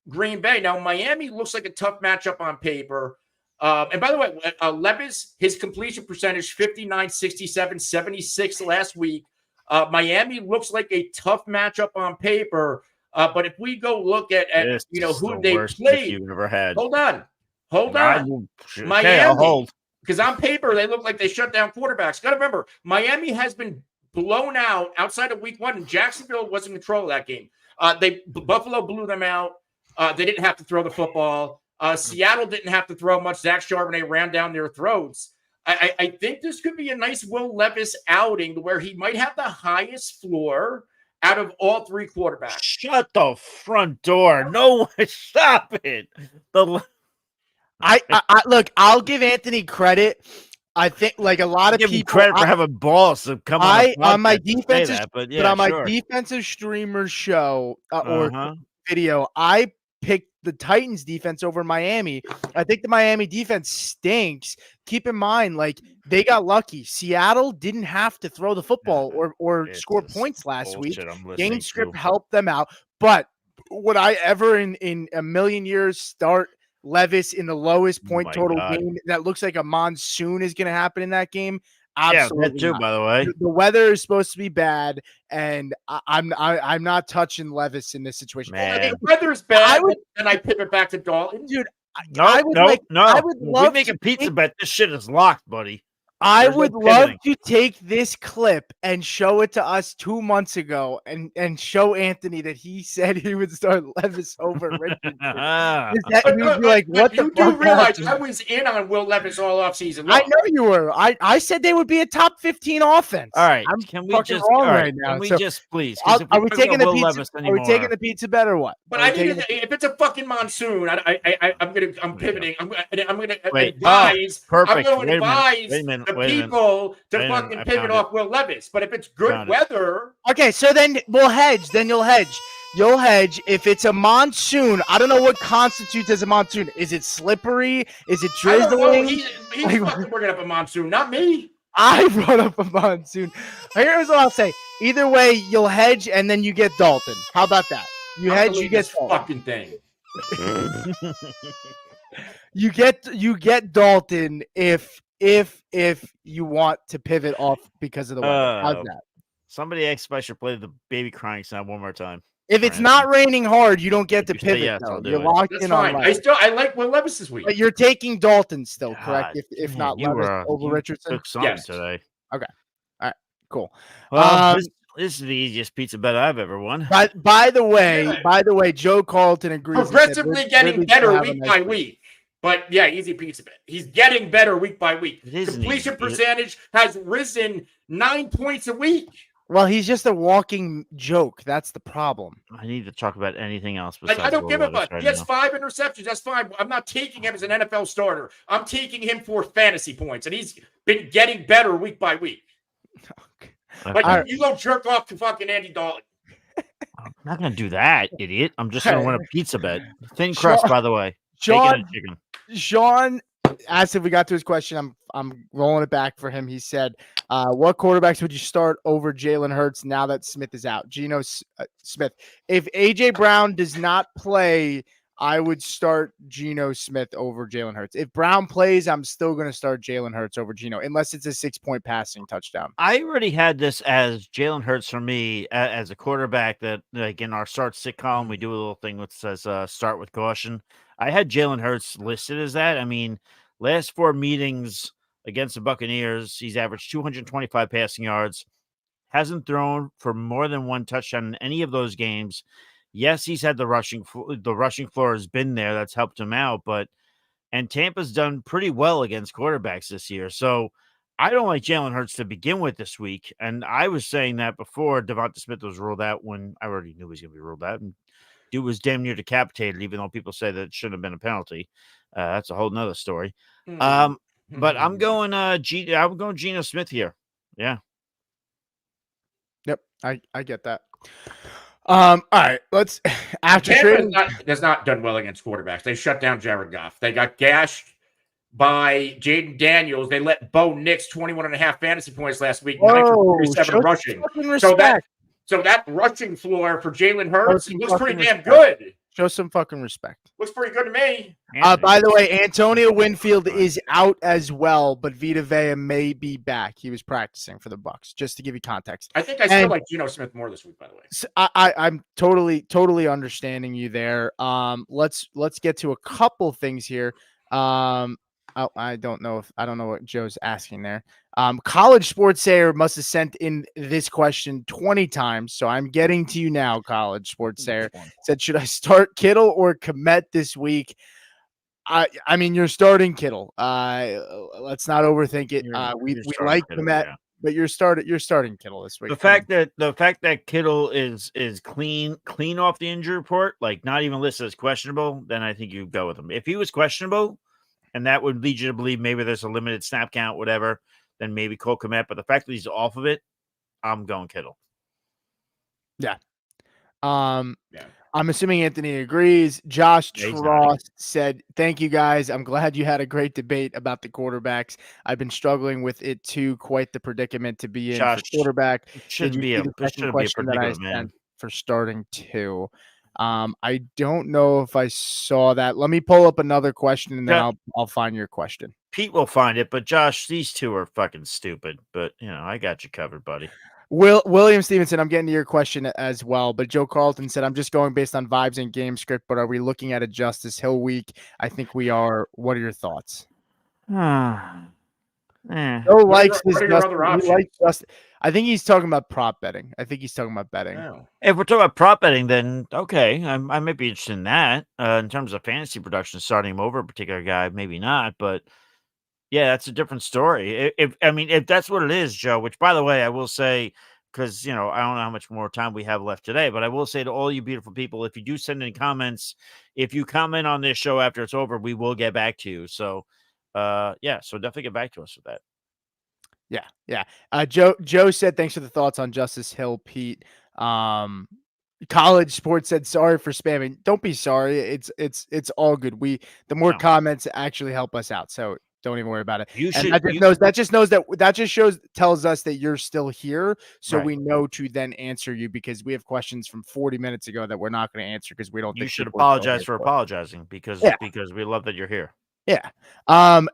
Green Bay. Now, Miami looks like a tough matchup on paper. And by the way, Levis, his completion percentage, 59, 67, 76 last week. Miami looks like a tough matchup on paper. But if we go look at who they played, you've ever had. Hold on. Miami, because on paper, they look like they shut down quarterbacks. Got to remember, Miami has been blown out outside of week 1, and Jacksonville was in control of that game. Buffalo blew them out. They didn't have to throw the football. Seattle didn't have to throw much. Zach Charbonnet ran down their throats. I think this could be a nice Will Levis outing where he might have the highest floor out of all three quarterbacks. Shut the front door. No, stop it. I look, I'll give Anthony credit. I think a lot of people credit for having balls to come on my defensive, my defensive streamer show or video, I picked the Titans defense over Miami. I think the Miami defense stinks. Keep in mind, they got lucky. Seattle didn't have to throw the football or score points last week. Game script helped them out. But would I ever in a million years start Levis in the lowest point total game that looks like a monsoon is going to happen in that game? Absolutely. Yeah, that too, by the way. The weather is supposed to be bad, and I'm not touching Levis in this situation. Man. The weather is bad, and I pivot back to Dalton. Dude, I would love. We make a pizza bet. This shit is locked, buddy. I There's no would love pivoting. to take this clip and show it to us 2 months ago and show Anthony that he said he would start Levis over Richardson. He would be like, what the you fuck do realize happened? I was in on Will Levis all offseason I long. know you were. I said they would be a top 15 offense. All right, I'm can we fucking just wrong all right now. Can we So just please? Because if are we we talk taking about the Will pizza? Levis Are we anymore, taking the pizza bet or what? But Are I we need taking to, if it's a fucking monsoon, I'm pivoting. I'm gonna Wait, advise. perfect. I'm going to advise Wait a minute. the Wait a minute. people to Wait a minute. fucking I pivot found it. off Will Levis. But if it's good Found it. weather, Okay, so then we'll hedge. Then you'll hedge. You'll hedge if it's a monsoon. I don't know what constitutes as a monsoon. Is it slippery? Is it I don't know. drizzling? He's fucking bringing up a monsoon, not me. I brought up a monsoon. Here's what I'll say. Either way, you'll hedge and then you get Dalton. How about that? You I'm hedge, you deleting get this Dalton. fucking thing. You get Dalton if you want to pivot off because of the weather. How's that? Somebody asked if I should play the baby crying sound one more time. If it's not raining hard, you don't get to If you say pivot. yes, Though. I'll do You're it. locked That's in fine. on Levis. I like Will Levis this week. But you're taking Dalton still, correct? God, If man, not you Levis were, over you Richardson. took something Yes. today. Cool. Well, this is the easiest pizza bet I've ever won. By the way, Joe Carlton agrees. He said Progressively getting Ridley's better gonna have a week nice by week. But yeah, easy pizza bet. He's getting better week by week. It is an Completion easy- percentage has risen 9 points a week. Well, he's just a walking joke. That's the problem. I need to talk about anything else Like, besides I don't Will give a Levis fuck. right He has now. 5 interceptions. That's fine. I'm not taking him as an NFL starter. I'm taking him for fantasy points, and he's been getting better week by week. Like, Okay. you go jerk off to fucking Andy Dalton. I'm not gonna do that, idiot. I'm just gonna win a pizza bet. Thin Sean- crust, by the way. Sean, Bacon and chicken. Sean asked if we got to his question. I'm rolling it back for him. He said, "What quarterbacks would you start over Jalen Hurts now that Smith is out?" Geno Smith. If AJ Brown does not play, I would start Geno Smith over Jalen Hurts. If Brown plays, I'm still going to start Jalen Hurts over Geno, unless it's a 6-point passing touchdown. I already had this as Jalen Hurts for me as a quarterback that, like, in our start sit column, we do a little thing that says start with caution. I had Jalen Hurts listed as that. I mean, last 4 meetings against the Buccaneers, he's averaged 225 passing yards, hasn't thrown for more than 1 touchdown in any of those games. Yes, he's had the rushing floor has been there. That's helped him out, and Tampa's done pretty well against quarterbacks this year. So I don't like Jalen Hurts to begin with this week. And I was saying that before Devonta Smith was ruled out, when I already knew he was going to be ruled out. And dude was damn near decapitated, even though people say that it shouldn't have been a penalty. That's a whole nother story. But I'm going I'm going Geno Smith here. Yeah. Yep, I get that. All right, let's after trading. Has not done well against quarterbacks. They shut down Jared Goff. They got gashed by Jaden Daniels. They let Bo Nix 21.5 fantasy points last week. 9 for 37 rushing. So that rushing floor for Jalen Hurts looks pretty damn good. Show some fucking respect. Looks pretty good to me. By the way, Antonio Winfield is out as well, but Vita Vea may be back. He was practicing for the Bucs, just to give you context. I think I still like Geno Smith more this week, by the way. So I'm totally understanding you there. Let's get to a couple things here. I don't know what Joe's asking there. College Sports Sayer must have sent in this question 20 times, so I'm getting to you now. College Sports Sayer said, "Should I start Kittle or Kmet this week?" I mean, you're starting Kittle. Let's not overthink it. We like Kmet, yeah. But you're starting Kittle this week. The fact that Kittle is clean off the injury report, like not even listed as questionable, then I think you go with him. If he was questionable, and that would lead you to believe maybe there's a limited snap count, whatever, then maybe Cole Kmet. But the fact that he's off of it, I'm going Kittle. Yeah. I'm assuming Anthony agrees. Josh Trost said, "Thank you guys. I'm glad you had a great debate about the quarterbacks. I've been struggling with it too. Quite the predicament to be in for quarterback. Shouldn't be a predicament, man. For starting two. I don't know if I saw that. Let me pull up another question and then I'll find your question. Pete will find it, but Josh, these two are fucking stupid. But I got you covered, buddy." William Stevenson, I'm getting to your question as well, but Joe Carlton said, "I'm just going based on vibes and game script, but are we looking at a Justice Hill week? I think we are. What are your thoughts?" Joe likes What his are your other Justin. He options? likes Justin. I think he's talking about prop betting. I think he's talking about betting. Oh. If we're talking about prop betting, then okay, I might be interested in that. In terms of fantasy production, starting him over a particular guy, maybe not, but yeah, that's a different story. If that's what it is, Joe. Which, by the way, I will say, because I don't know how much more time we have left today, but I will say to all you beautiful people, if you do send in comments, if you comment on this show after it's over, we will get back to you. So, so definitely get back to us with that. Yeah. Joe said thanks for the thoughts on Justice Hill, Pete. College Sports said sorry for spamming. Don't be sorry. It's all good. The more comments actually help us out. So don't even worry about it. Tells us that you're still here. So Right. we know to then answer you, because we have questions from 40 minutes ago that we're not going to answer because we don't You think should people are still apologize here for it. apologizing because we love that you're here. Yeah.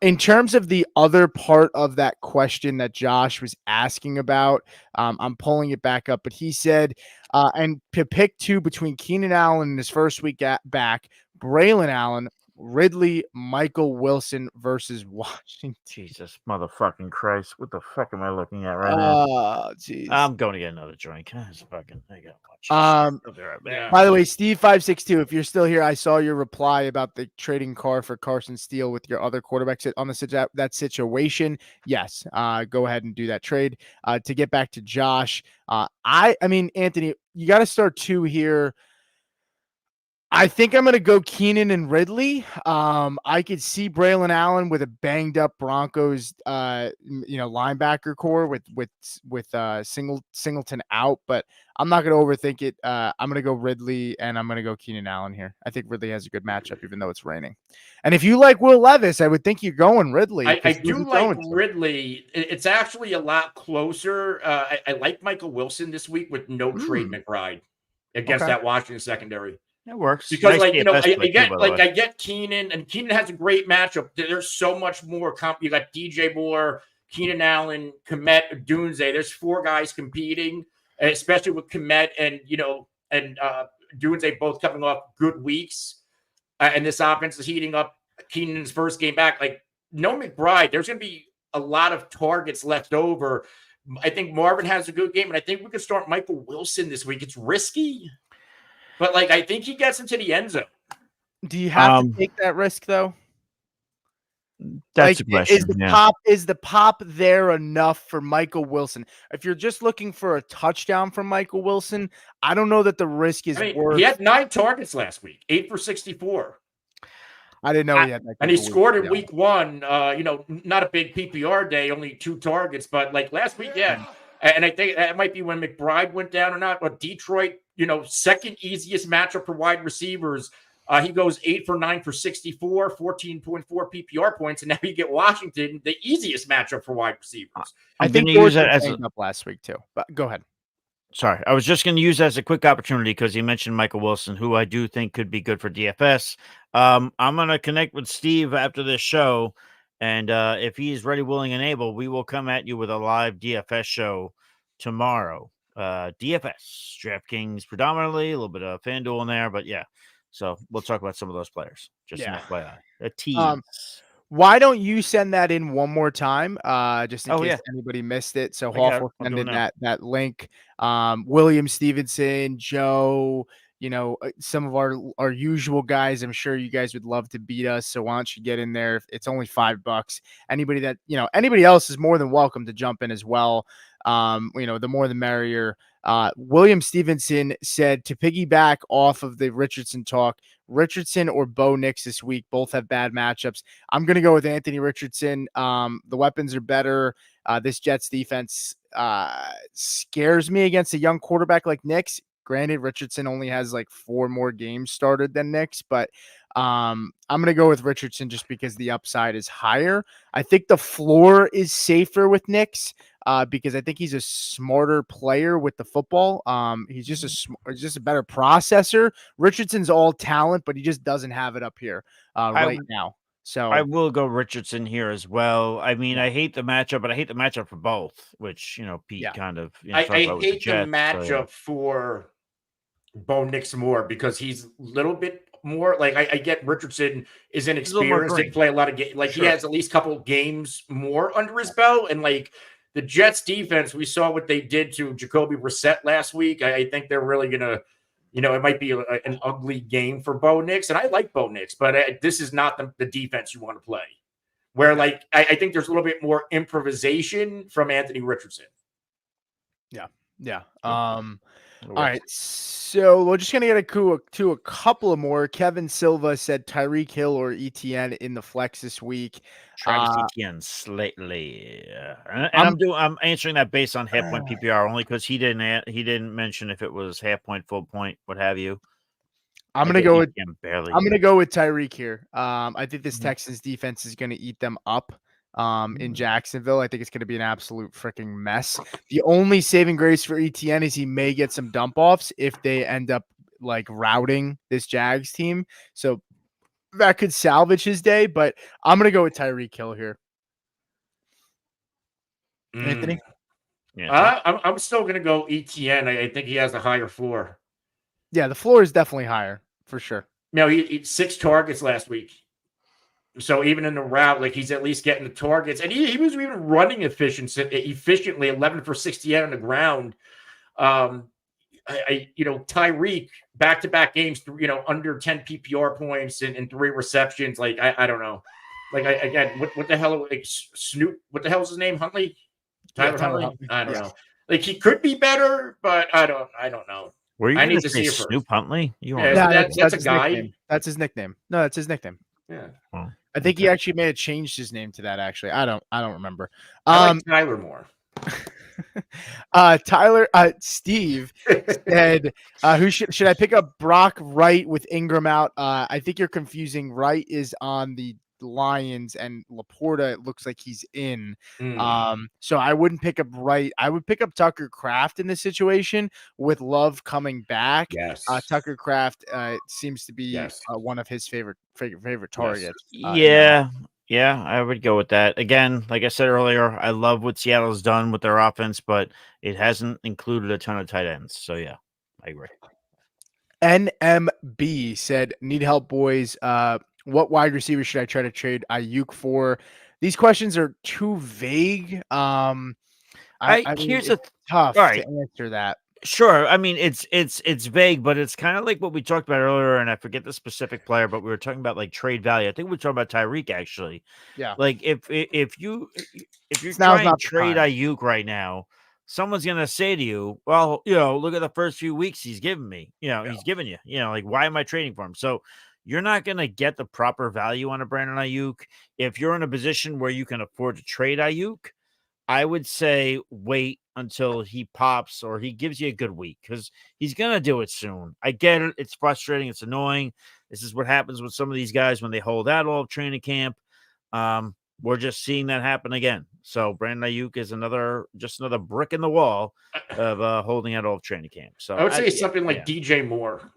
In terms of the other part of that question that Josh was asking about, I'm pulling it back up, but he said, and to pick two between Keenan Allen in his first week back, Braylon Allen, Ridley, Michael Wilson versus Washington. Jesus motherfucking Christ. What the fuck am I looking at right now? Oh, jeez. I'm going to get another drink. I gotta watch. I'll be right back. Yeah. By the way, Steve562, if you're still here, I saw your reply about the trading Carr for Carson Steele with your other quarterbacks on that situation. Yes, go ahead and do that trade. To get back to Josh, I mean, Anthony, you got to start two here. I think I'm going to go Keenan and Ridley. I could see Braylon Allen with a banged up Broncos, linebacker core with Singleton out, but I'm not going to overthink it. I'm going to go Ridley and I'm going to go Keenan Allen here. I think Ridley has a good matchup, even though it's raining. And if you like Will Levis, I would think you're going Ridley. I do like Ridley. It's actually a lot closer. I like Michael Wilson this week with no trade McBride against that Washington secondary. That works Because nice I get Keenan, and Keenan has a great matchup. There's so much more. You got DJ Moore, Keenan Allen, Komet, Odunze. There's four guys competing, especially with Komet and Odunze both coming off good weeks. And this offense is heating up. Keenan's first game back, no McBride. There's going to be a lot of targets left over. I think Marvin has a good game, and I think we could start Michael Wilson this week. It's risky, but I think he gets into the end zone. Do you have to take that risk though? That's a question. Is the pop there enough for Michael Wilson? If you're just looking for a touchdown from Michael Wilson, I don't know that the risk is worth. He had 9 targets last week, 8 for 64. I didn't know he had that. And he scored in week 1. Not a big PPR day, only 2 targets, but last week, yeah. And I think that might be when McBride went down or not. But Detroit, second easiest matchup for wide receivers. He goes 8 for 9 for 64, 14.4 PPR points, and now you get Washington, the easiest matchup for wide receivers. I think use that as up last week too. But go ahead. Sorry, I was just going to use that as a quick opportunity because you mentioned Michael Wilson, who I do think could be good for DFS. I'm going to connect with Steve after this show, and if he's ready, willing, and able, we will come at you with a live DFS show tomorrow. DFS, DraftKings predominantly, a little bit of FanDuel in there, but yeah. So we'll talk about some of those players. Just an FYI. A tease. Why don't you send that in one more time, just in case anybody missed it? So Hoff will send in that link. William Stevenson, Joe, some of our usual guys. I'm sure you guys would love to beat us. So why don't you get in there? It's only $5. Anybody else is more than welcome to jump in as well. The more the merrier. William Stevenson said, to piggyback off of the Richardson talk, Richardson or Bo Nix this week, both have bad matchups. I'm going to go with Anthony Richardson. The weapons are better. This Jets defense scares me against a young quarterback like Nix. Granted, Richardson only has 4 more games started than Nix, but I'm going to go with Richardson just because the upside is higher. I think the floor is safer with Nix. Because I think he's a smarter player with the football. He's just a better processor. Richardson's all talent, but he just doesn't have it up here right now. So I will go Richardson here as well. I mean, I hate the matchup, but I hate the matchup for both, which Pete kind of. I hate the matchup for Bo Nix more because he's a little bit more. Like I get Richardson is a little more inexperienced, didn't green. play a lot of games. Like he Sure. has at least a couple games more under his belt. And like the Jets defense, we saw what they did to Jacoby Brissett last week. I think they're really gonna, it might be an ugly game for Bo Nix, and I like Bo Nix, but this is not the defense you want to play. Where like I think there's a little bit more improvisation from Anthony Richardson. Yeah. Okay. All right, so we're just gonna get to a couple of more. Kevin Silva said Tyreek Hill or ETN in the flex this week. Travis Etienne slightly, and I'm answering that based on half point PPR only because he didn't mention if it was half point, full point, what have you. I'm gonna go with barely. I'm gonna go with Tyreek here. I think this Mhm. Texans defense is gonna eat them up. In Jacksonville, I think it's going to be an absolute freaking mess. The only saving grace for ETN is he may get some dump offs if they end up like routing this Jags team. So that could salvage his day, but I'm going to go with Tyreek Hill here. Anthony? Yeah, I'm still going to go ETN. I think he has a higher floor. Yeah, the floor is definitely higher for sure. No, he 6 targets last week. So even in the route, like he's at least getting the targets, and he was even running efficiently, 11 for 68 on the ground. Tyreek back-to-back games, under 10 PPR points and 3 receptions. Like I don't know. Like again, what the hell? Like Snoop, what the hell is his name? Huntley, Tyler Huntley. I don't know. Like he could be better, but I don't know. Were you I going need to to say see it Snoop first. Huntley? That's a his guy. Nickname. That's his nickname. No, that's his nickname. Yeah. Oh, I think he actually may have changed his name to that. Actually, I don't remember. I like Tyler more. Steve said, "Who should I pick up? Brock Wright with Ingram out? I think you're confusing. Wright is on the Lions, and Laporta. It looks like he's in. So I wouldn't pick up Wright. I would pick up Tucker Kraft in this situation with Love coming back. Yes. Tucker Kraft seems to be Yes. one of his favorite targets. Yeah, I would go with that. Again, like I said earlier, I love what Seattle's done with their offense, but it hasn't included a ton of tight ends. So yeah, I agree. NMB said, "Need help, boys. What wide receiver should I try to trade Ayuk for?" These questions are too vague. Here's it's tough to answer that. Sure. I mean, it's vague, but it's kind of like what we talked about earlier, and I forget the specific player, but we were talking about like trade value. I think we were talking about Tyreek actually. Yeah. Like if you're Now's trying not to the trade time. Ayuk right now, someone's gonna say to you, "Well, look at the first few weeks he's given me. He's given you. Like why am I trading for him?" So you're not gonna get the proper value on a Brandon Ayuk if you're in a position where you can afford to trade Ayuk. I would say wait until he pops or he gives you a good week because he's going to do it soon. I get it. It's frustrating. It's annoying. This is what happens with some of these guys when they hold out all of training camp. We're just seeing that happen again. So Brandon Ayuk is just another brick in the wall of holding out all of training camp. So I would say something like DJ Moore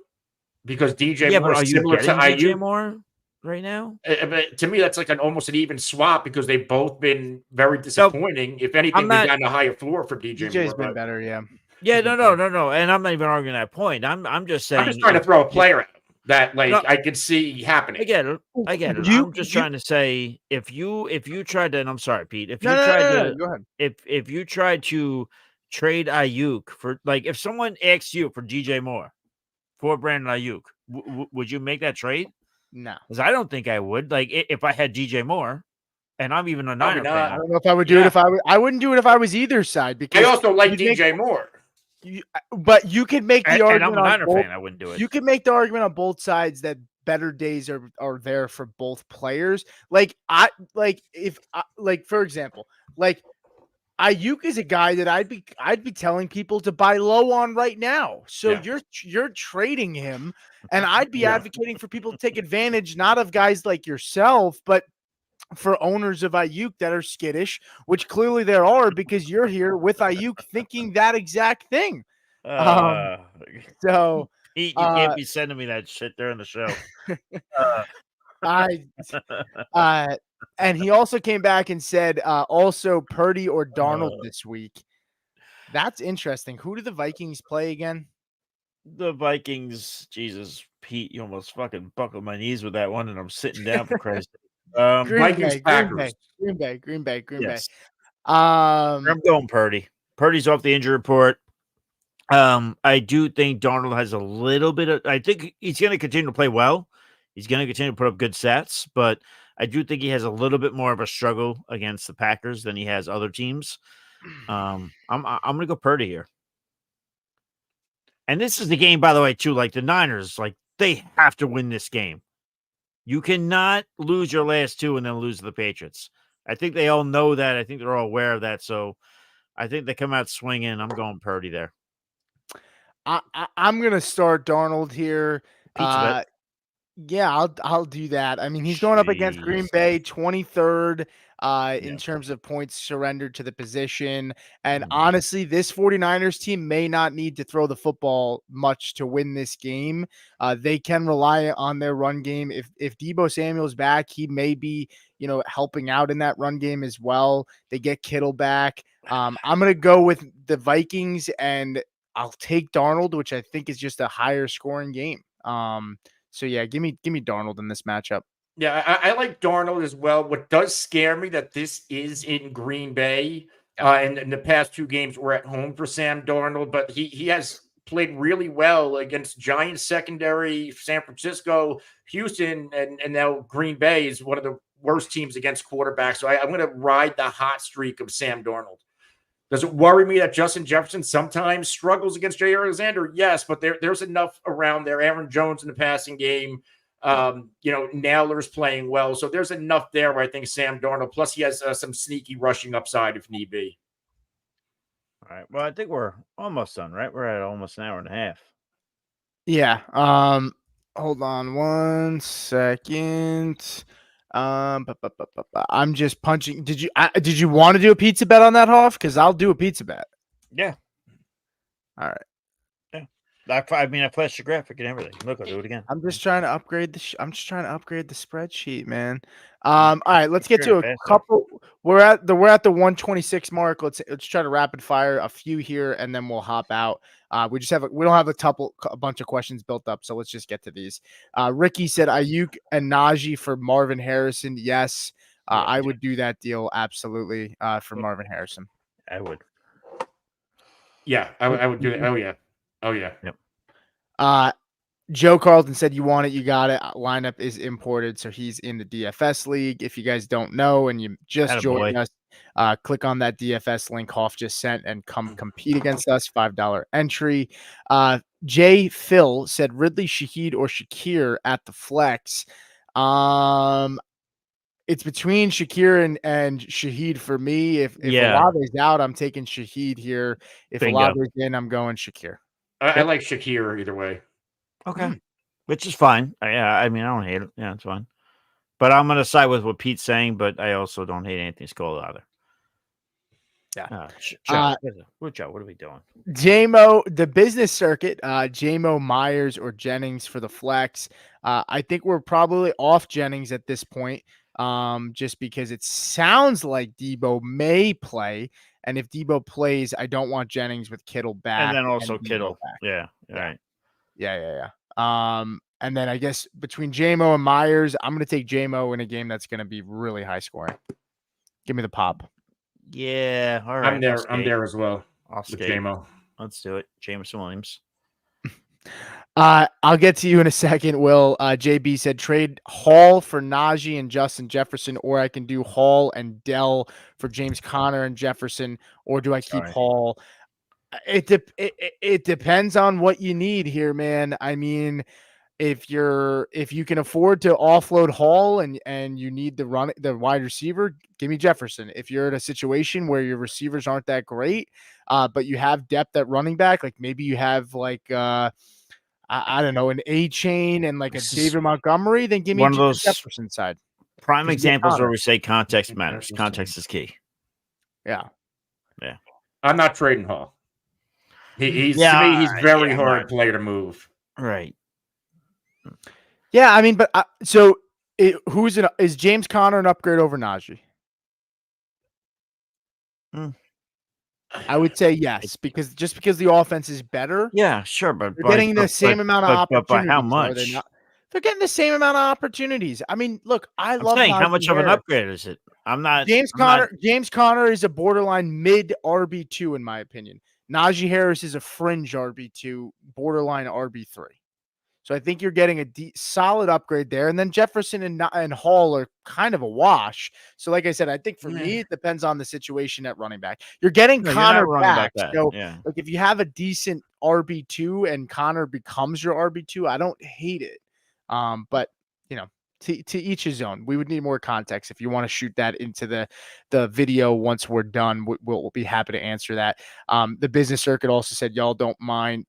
because DJ Moore but are is you similar to getting DJ Ayuk. Moore right now? But to me, that's like almost an even swap because they've both been very disappointing. If anything, they've gotten a higher floor for DJ DJ's Moore. been better, yeah. Yeah, no, and I'm not even arguing that point. I'm just saying. I'm just trying to throw a player out that I could see happening. I get it. I'm just trying to say if you tried to, and I'm sorry, Pete, if you tried to, go ahead. If you tried to trade Ayuk for if someone asked you for DJ Moore for Brandon Ayuk, would you make that trade? No, because I don't think I would. Like if I had DJ Moore, and I'm even a Niner fan. I don't know if I would do it if I wouldn't do it if I was either side because I also like DJ Moore. But you could make the argument. And I'm a Niner fan. I wouldn't do it. You could make the argument on both sides that better days are there for both players. For example, Ayuk is a guy that I'd be telling people to buy low on right now. So you're trading him, and I'd be advocating for people to take advantage not of guys like yourself, but for owners of Ayuk that are skittish, which clearly there are because you're here with Ayuk thinking that exact thing. So Pete, you can't be sending me that shit during the show. And he also came back and said also Purdy or Darnold this week. That's interesting. Who do the Vikings play again? The Vikings, Jesus, Pete, you almost fucking buckled my knees with that one, and I'm sitting down for Christ's sake. Vikings, Packers. Green Bay. Yes, Um, I'm going Purdy. Purdy's off the injury report. I do think Darnold has a little bit of. I think he's going to continue to play well. He's going to continue to put up good stats, but I do think he has a little bit more of a struggle against the Packers than he has other teams. I'm going to go Purdy here. And this is the game, by the way, too. Like the Niners, like they have to win this game. You cannot lose your last two and then lose to the Patriots. I think they all know that. I think they're all aware of that. So I think they come out swinging. I'm going Purdy there. I'm gonna start Darnold here. Pizza bet. Yeah, I'll do that. I mean, he's going up against Green Jeez. Bay, 23rd Yeah. in terms of points surrendered to the position. And Mm. honestly, this 49ers team may not need to throw the football much to win this game. They can rely on their run game. If Deebo Samuel's back, he may be, helping out in that run game as well. They get Kittle back. I'm going to go with the Vikings, and I'll take Darnold, which I think is just a higher scoring game. So yeah, give me Darnold in this matchup. Yeah, I like Darnold as well. What does scare me that this is in Green Bay, and in the past two games were at home for Sam Darnold, but he has played really well against Giants secondary, San Francisco, Houston, and now Green Bay is one of the worst teams against quarterbacks. So I'm going to ride the hot streak of Sam Darnold. Does it worry me that Justin Jefferson sometimes struggles against Jay Alexander? Yes, but there's enough around there. Aaron Jones in the passing game. Naylor's playing well. So there's enough there where I think Sam Darnold, plus he has some sneaky rushing upside if need be. All right. Well, I think we're almost done, right? We're at almost an hour and a half. Yeah. Hold on one second. I'm just punching. Did you want to do a pizza bet on that, Hoff? Because I'll do a pizza bet. Yeah. All right. Yeah. I flashed the graphic and everything. Look, I'll do it again. I'm just trying to upgrade the spreadsheet, man. All right, let's get to a couple. We're at the 126 mark. Let's try to rapid fire a few here, and then we'll hop out. We don't have a bunch of questions built up, so let's just get to these. Ricky said Ayuk and Najee for Marvin Harrison. Yes, I would do that deal absolutely for Marvin Harrison. I would. Yeah, I would do it. Oh yeah. Yep. Joe Carlton said, you want it, you got it. Lineup is imported, so he's in the DFS league. If you guys don't know and you just joined us, click on that DFS link Hoff just sent and come compete against us. $5 entry. Jay Phil said Ridley, Shaheed, or Shakir at the flex. It's between Shakir and Shaheed for me. If Olave's out, I'm taking Shaheed here. If Olave's in, I'm going Shakir. I like Shakir either way. Okay. Which is fine. I don't hate it. Yeah, it's fine. But I'm going to side with what Pete's saying, but I also don't hate Anthony Scola either. Yeah. Joe, what are we doing? JMO, the business circuit, JMO, Myers, or Jennings for the flex. I think we're probably off Jennings at this point, just because it sounds like Debo may play. And if Debo plays, I don't want Jennings with Kittle back. And then also Kittle. Yeah. Right. Yeah. And then I guess between JMO and Myers, I'm going to take JMO in a game that's going to be really high scoring. Give me the pop. Yeah. All right. I'm there as well. I'll skate. JMO. Let's do it. Jameson Williams. I'll get to you in a second, Will. JB said trade Hall for Najee and Justin Jefferson, or I can do Hall and Dell for James Conner and Jefferson, or do I keep Hall? It depends on what you need here, man. I mean, if you can afford to offload Hall and you need the wide receiver, give me Jefferson. If you're in a situation where your receivers aren't that great, but you have depth at running back, like maybe you have I don't know, an A-chain and like a David Montgomery, then give me one of those Jefferson side. Prime examples where we say context matters. Context is key. Yeah. I'm not trading Hall. To me, he's very hard player to move. Right. Yeah, I mean, but is James Conner an upgrade over Najee? I would say yes, because the offense is better, Yeah, sure, but they're getting the same amount of but by how opportunities, are they much? not? They're getting the same amount of opportunities. I mean, look, I I'm love saying, how Najee much of an Harris. upgrade is it? I'm not. James Conner is a borderline mid RB2 in my opinion. Najee Harris is a fringe RB2, borderline RB3. So I think you're getting a solid upgrade there. And then Jefferson and Hall are kind of a wash. So like I said, I think for me, it depends on the situation at running back. You're getting No, you're not Connor wrong about back. that. So Yeah. like if you have a decent RB2 and Connor becomes your RB2, I don't hate it. But you know, to each his own. We would need more context. If you want to shoot that into the video once we're done, we'll be happy to answer that. The business circuit also said y'all don't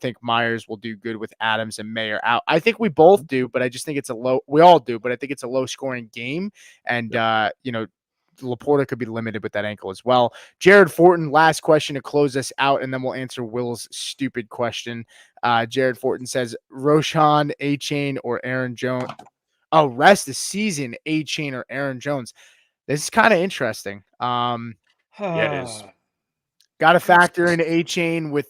think Myers will do good with Adams and Mayer out. I think we both do, but I just think we all do, but I think it's a low scoring game. And Laporta could be limited with that ankle as well. Jared Fortin, last question to close us out, and then we'll answer Will's stupid question. Jared Fortin says Roshan, A-Chain, or Aaron Jones. Oh, rest the season, A-Chain or Aaron Jones. This is kind of interesting. Yeah, it is. Got to factor in A-Chain with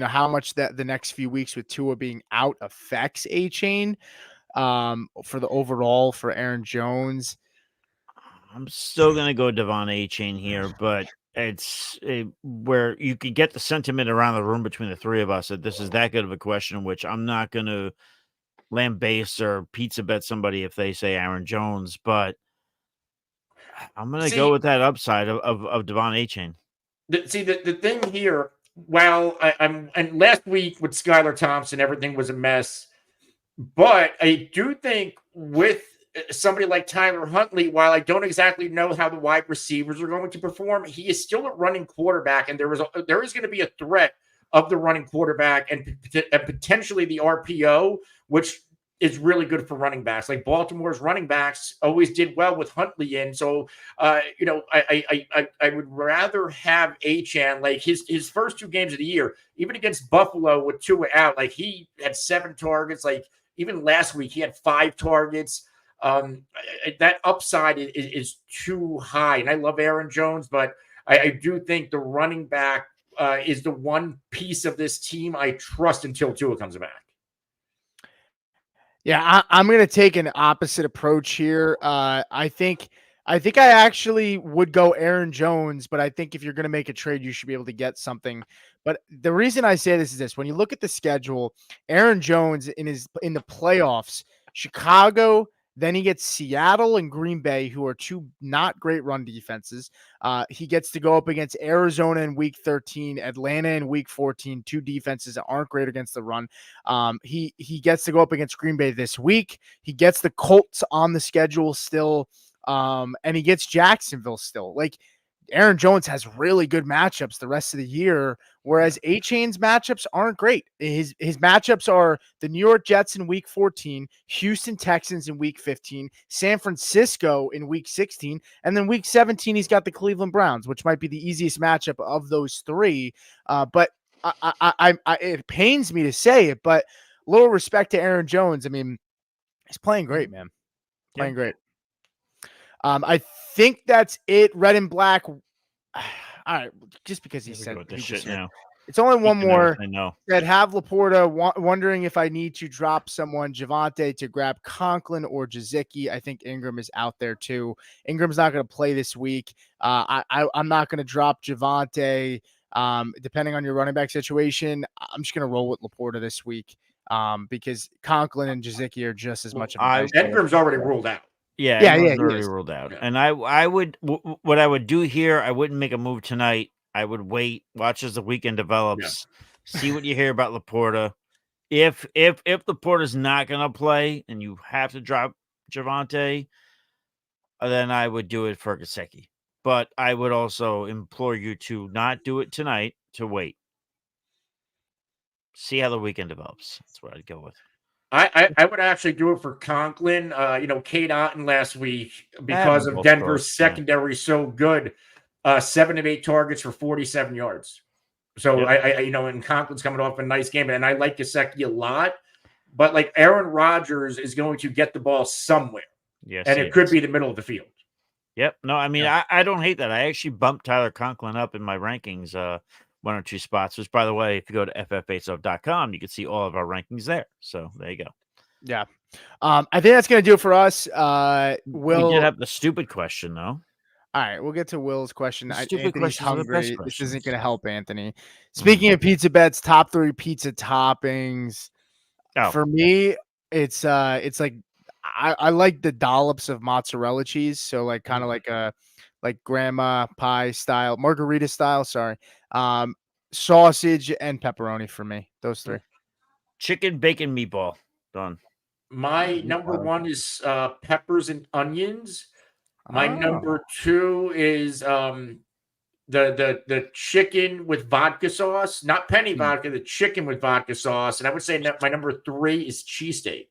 how much that the next few weeks with Tua being out affects A-Chain for the overall for Aaron Jones. I'm still gonna go Devon A-Chain here, but it's where you could get the sentiment around the room between the three of us that this is that good of a question, which I'm not gonna lambaste or pizza bet somebody if they say Aaron Jones, but I'm gonna go with that upside of Devon A-Chain. The thing here, and last week with Skylar Thompson, everything was a mess. But I do think with somebody like Tyler Huntley, while I don't exactly know how the wide receivers are going to perform, he is still a running quarterback, and there is going to be a threat of the running quarterback and potentially the RPO, which is really good for running backs. Like Baltimore's running backs always did well with Huntley in. So, I would rather have Achane, like his first two games of the year, even against Buffalo with Tua out, like he had 7 targets. Like even last week, he had 5 targets. That upside is too high. And I love Aaron Jones, but I do think the running back is the one piece of this team I trust until Tua comes back. Yeah, I'm going to take an opposite approach here. I think I actually would go Aaron Jones, but I think if you're going to make a trade, you should be able to get something. But the reason I say this is this: when you look at the schedule, Aaron Jones in the playoffs, Chicago, then he gets Seattle and Green Bay, who are two not great run defenses. He gets to go up against Arizona in week 13, Atlanta in week 14, two defenses that aren't great against the run. He gets to go up against Green Bay this week. He gets the Colts on the schedule still, and he gets Jacksonville still. Like Aaron Jones has really good matchups the rest of the year, whereas A-Chain's matchups aren't great. His matchups are the New York Jets in week 14, Houston Texans in week 15, San Francisco in week 16, and then week 17 he's got the Cleveland Browns, which might be the easiest matchup of those three. But it pains me to say it, but a little respect to Aaron Jones. I mean, he's playing great, man. Playing great. I think that's it. Red and black. All right, just because he said this shit now. It's only one more. I know that have Laporta wondering if I need to drop someone, Javonte, to grab Conklin or Gesicki. I think Ingram is out there too. Ingram's not going to play this week. I'm not going to drop Javonte. Depending on your running back situation, I'm just going to roll with Laporta this week because Conklin and Gesicki are just as much of a Ingram's already ruled out. Yeah, already ruled out. Yeah. And I would what I would do here, I wouldn't make a move tonight. I would wait, watch as the weekend develops, see what you hear about Laporta. If Laporta's not going to play and you have to drop Javonte, then I would do it for Gesicki. But I would also implore you to not do it tonight, to wait. See how the weekend develops. That's what I'd go with. I would actually do it for Conklin. Cade Otton last week, because of Denver's secondary so good, 7 of 8 targets for 47 yards. So and Conklin's coming off a nice game, and I like Gesicki a lot. But like Aaron Rodgers is going to get the ball somewhere, and it could be the middle of the field. Yep. No, I mean, Yeah. I don't hate that. I actually bumped Tyler Conklin up in my rankings 1 or 2 spots, which, by the way, if you go to fffaceoff.com, you can see all of our rankings there. So there you go. Yeah. I think that's going to do it for us. We did have the stupid question, though. All right, we'll get to Will's question. The stupid Anthony's questions are the best hungry. This isn't questions. going to help Anthony. Speaking of pizza bets, top 3 pizza toppings. Oh. For me, it's like I like the dollops of mozzarella cheese. So like kind of like a grandma pie style, margarita style. Sorry, sausage and pepperoni for me. Those 3. Chicken, bacon, meatball. Done. My number 1 is peppers and onions. My Oh. number 2 is the chicken with vodka sauce, not penny vodka, the chicken with vodka sauce. And I would say my number 3 is cheesesteak.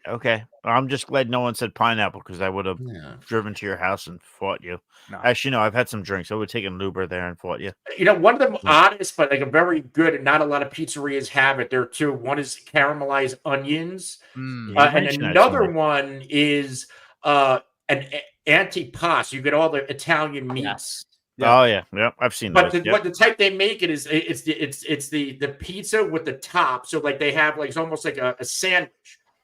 Okay. I'm just glad no one said pineapple because I would have driven to your house and fought you. No. Actually, no, I've had some drinks. I would have taken an Uber there and fought you. You know, one of the oddest, but like a very good, and not a lot of pizzerias have it. There are 2. One is caramelized onions, and another one is an antipasto. You get all the Italian meats. Yeah. Oh yeah, I've seen but those. But the type they make it is it's the pizza with the top. So like they have like it's almost like a sandwich.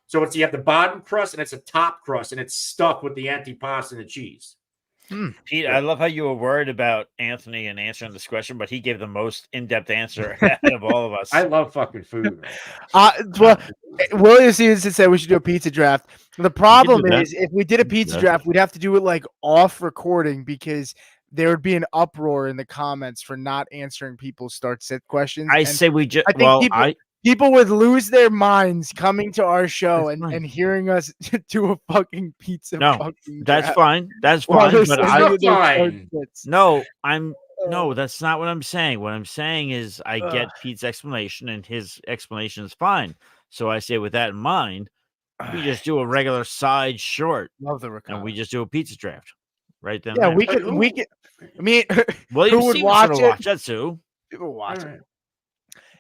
So you have the bottom crust and it's a top crust and it's stuffed with the antipasto and the cheese. Pete, I love how you were worried about Anthony and answering this question, but he gave the most in-depth answer out of all of us. I love fucking food. Well, William Stevenson said we should do a pizza draft. The problem is if we did a pizza draft, we'd have to do it like off recording because there would be an uproar in the comments for not answering people's start-sit questions. I say we just. People would lose their minds coming to our show and hearing us do a fucking pizza. That's fine. That's fine. But no, that's not what I'm saying. What I'm saying is I get Pete's explanation and his explanation is fine. So I say with that in mind, we just do a regular side short. Love the ricotta. And we just do a pizza draft. Right then. Yeah, we could. I mean, who would watch it? That's who. People watch it.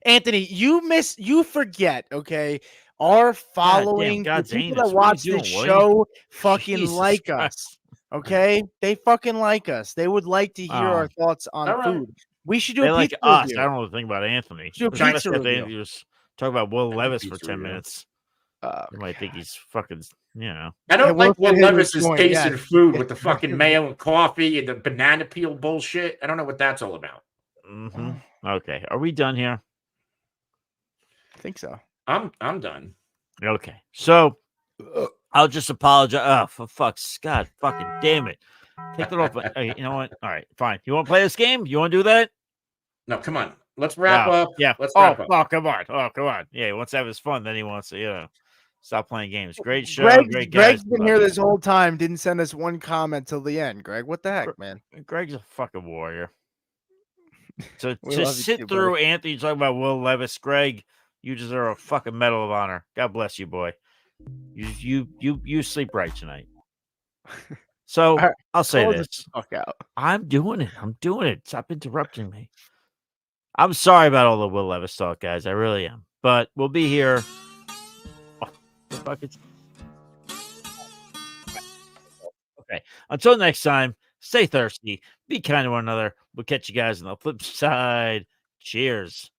Anthony, you forget, okay? Our following, the people that watch this show fucking like us, okay? They fucking like us. They would like to hear our thoughts on food. We should do a pizza us. review. I don't know the thing about Anthony. Do a pizza review. Just talk about Will Levis for 10 minutes. You might think he's fucking, I don't like Will Levis's taste in food with the fucking mayo and coffee and the banana peel bullshit. I don't know what that's all about. Okay, are we done here? I think so. I'm done. Okay, so I'll just apologize. Oh, for fuck's God, fucking damn it! Take it off. You know what? All right, fine. You want to play this game? You want to do that? No, come on. Let's wrap up. Yeah. Let's wrap up. Oh, come on. Oh, come on. Yeah, he wants to have his fun. Then he wants to, stop playing games. Great show. Great guys. Greg's been here this whole time. Didn't send us one comment till the end. Greg, what the heck, man? Greg's a fucking warrior. So to sit through Anthony talking about Will Levis, Greg, you deserve a fucking Medal of Honor. God bless you, boy. You sleep right tonight. So right, I'll say this. Fuck out. I'm doing it. Stop interrupting me. I'm sorry about all the Will Levis talk, guys. I really am. But we'll be here. Okay. Until next time, stay thirsty. Be kind to one another. We'll catch you guys on the flip side. Cheers.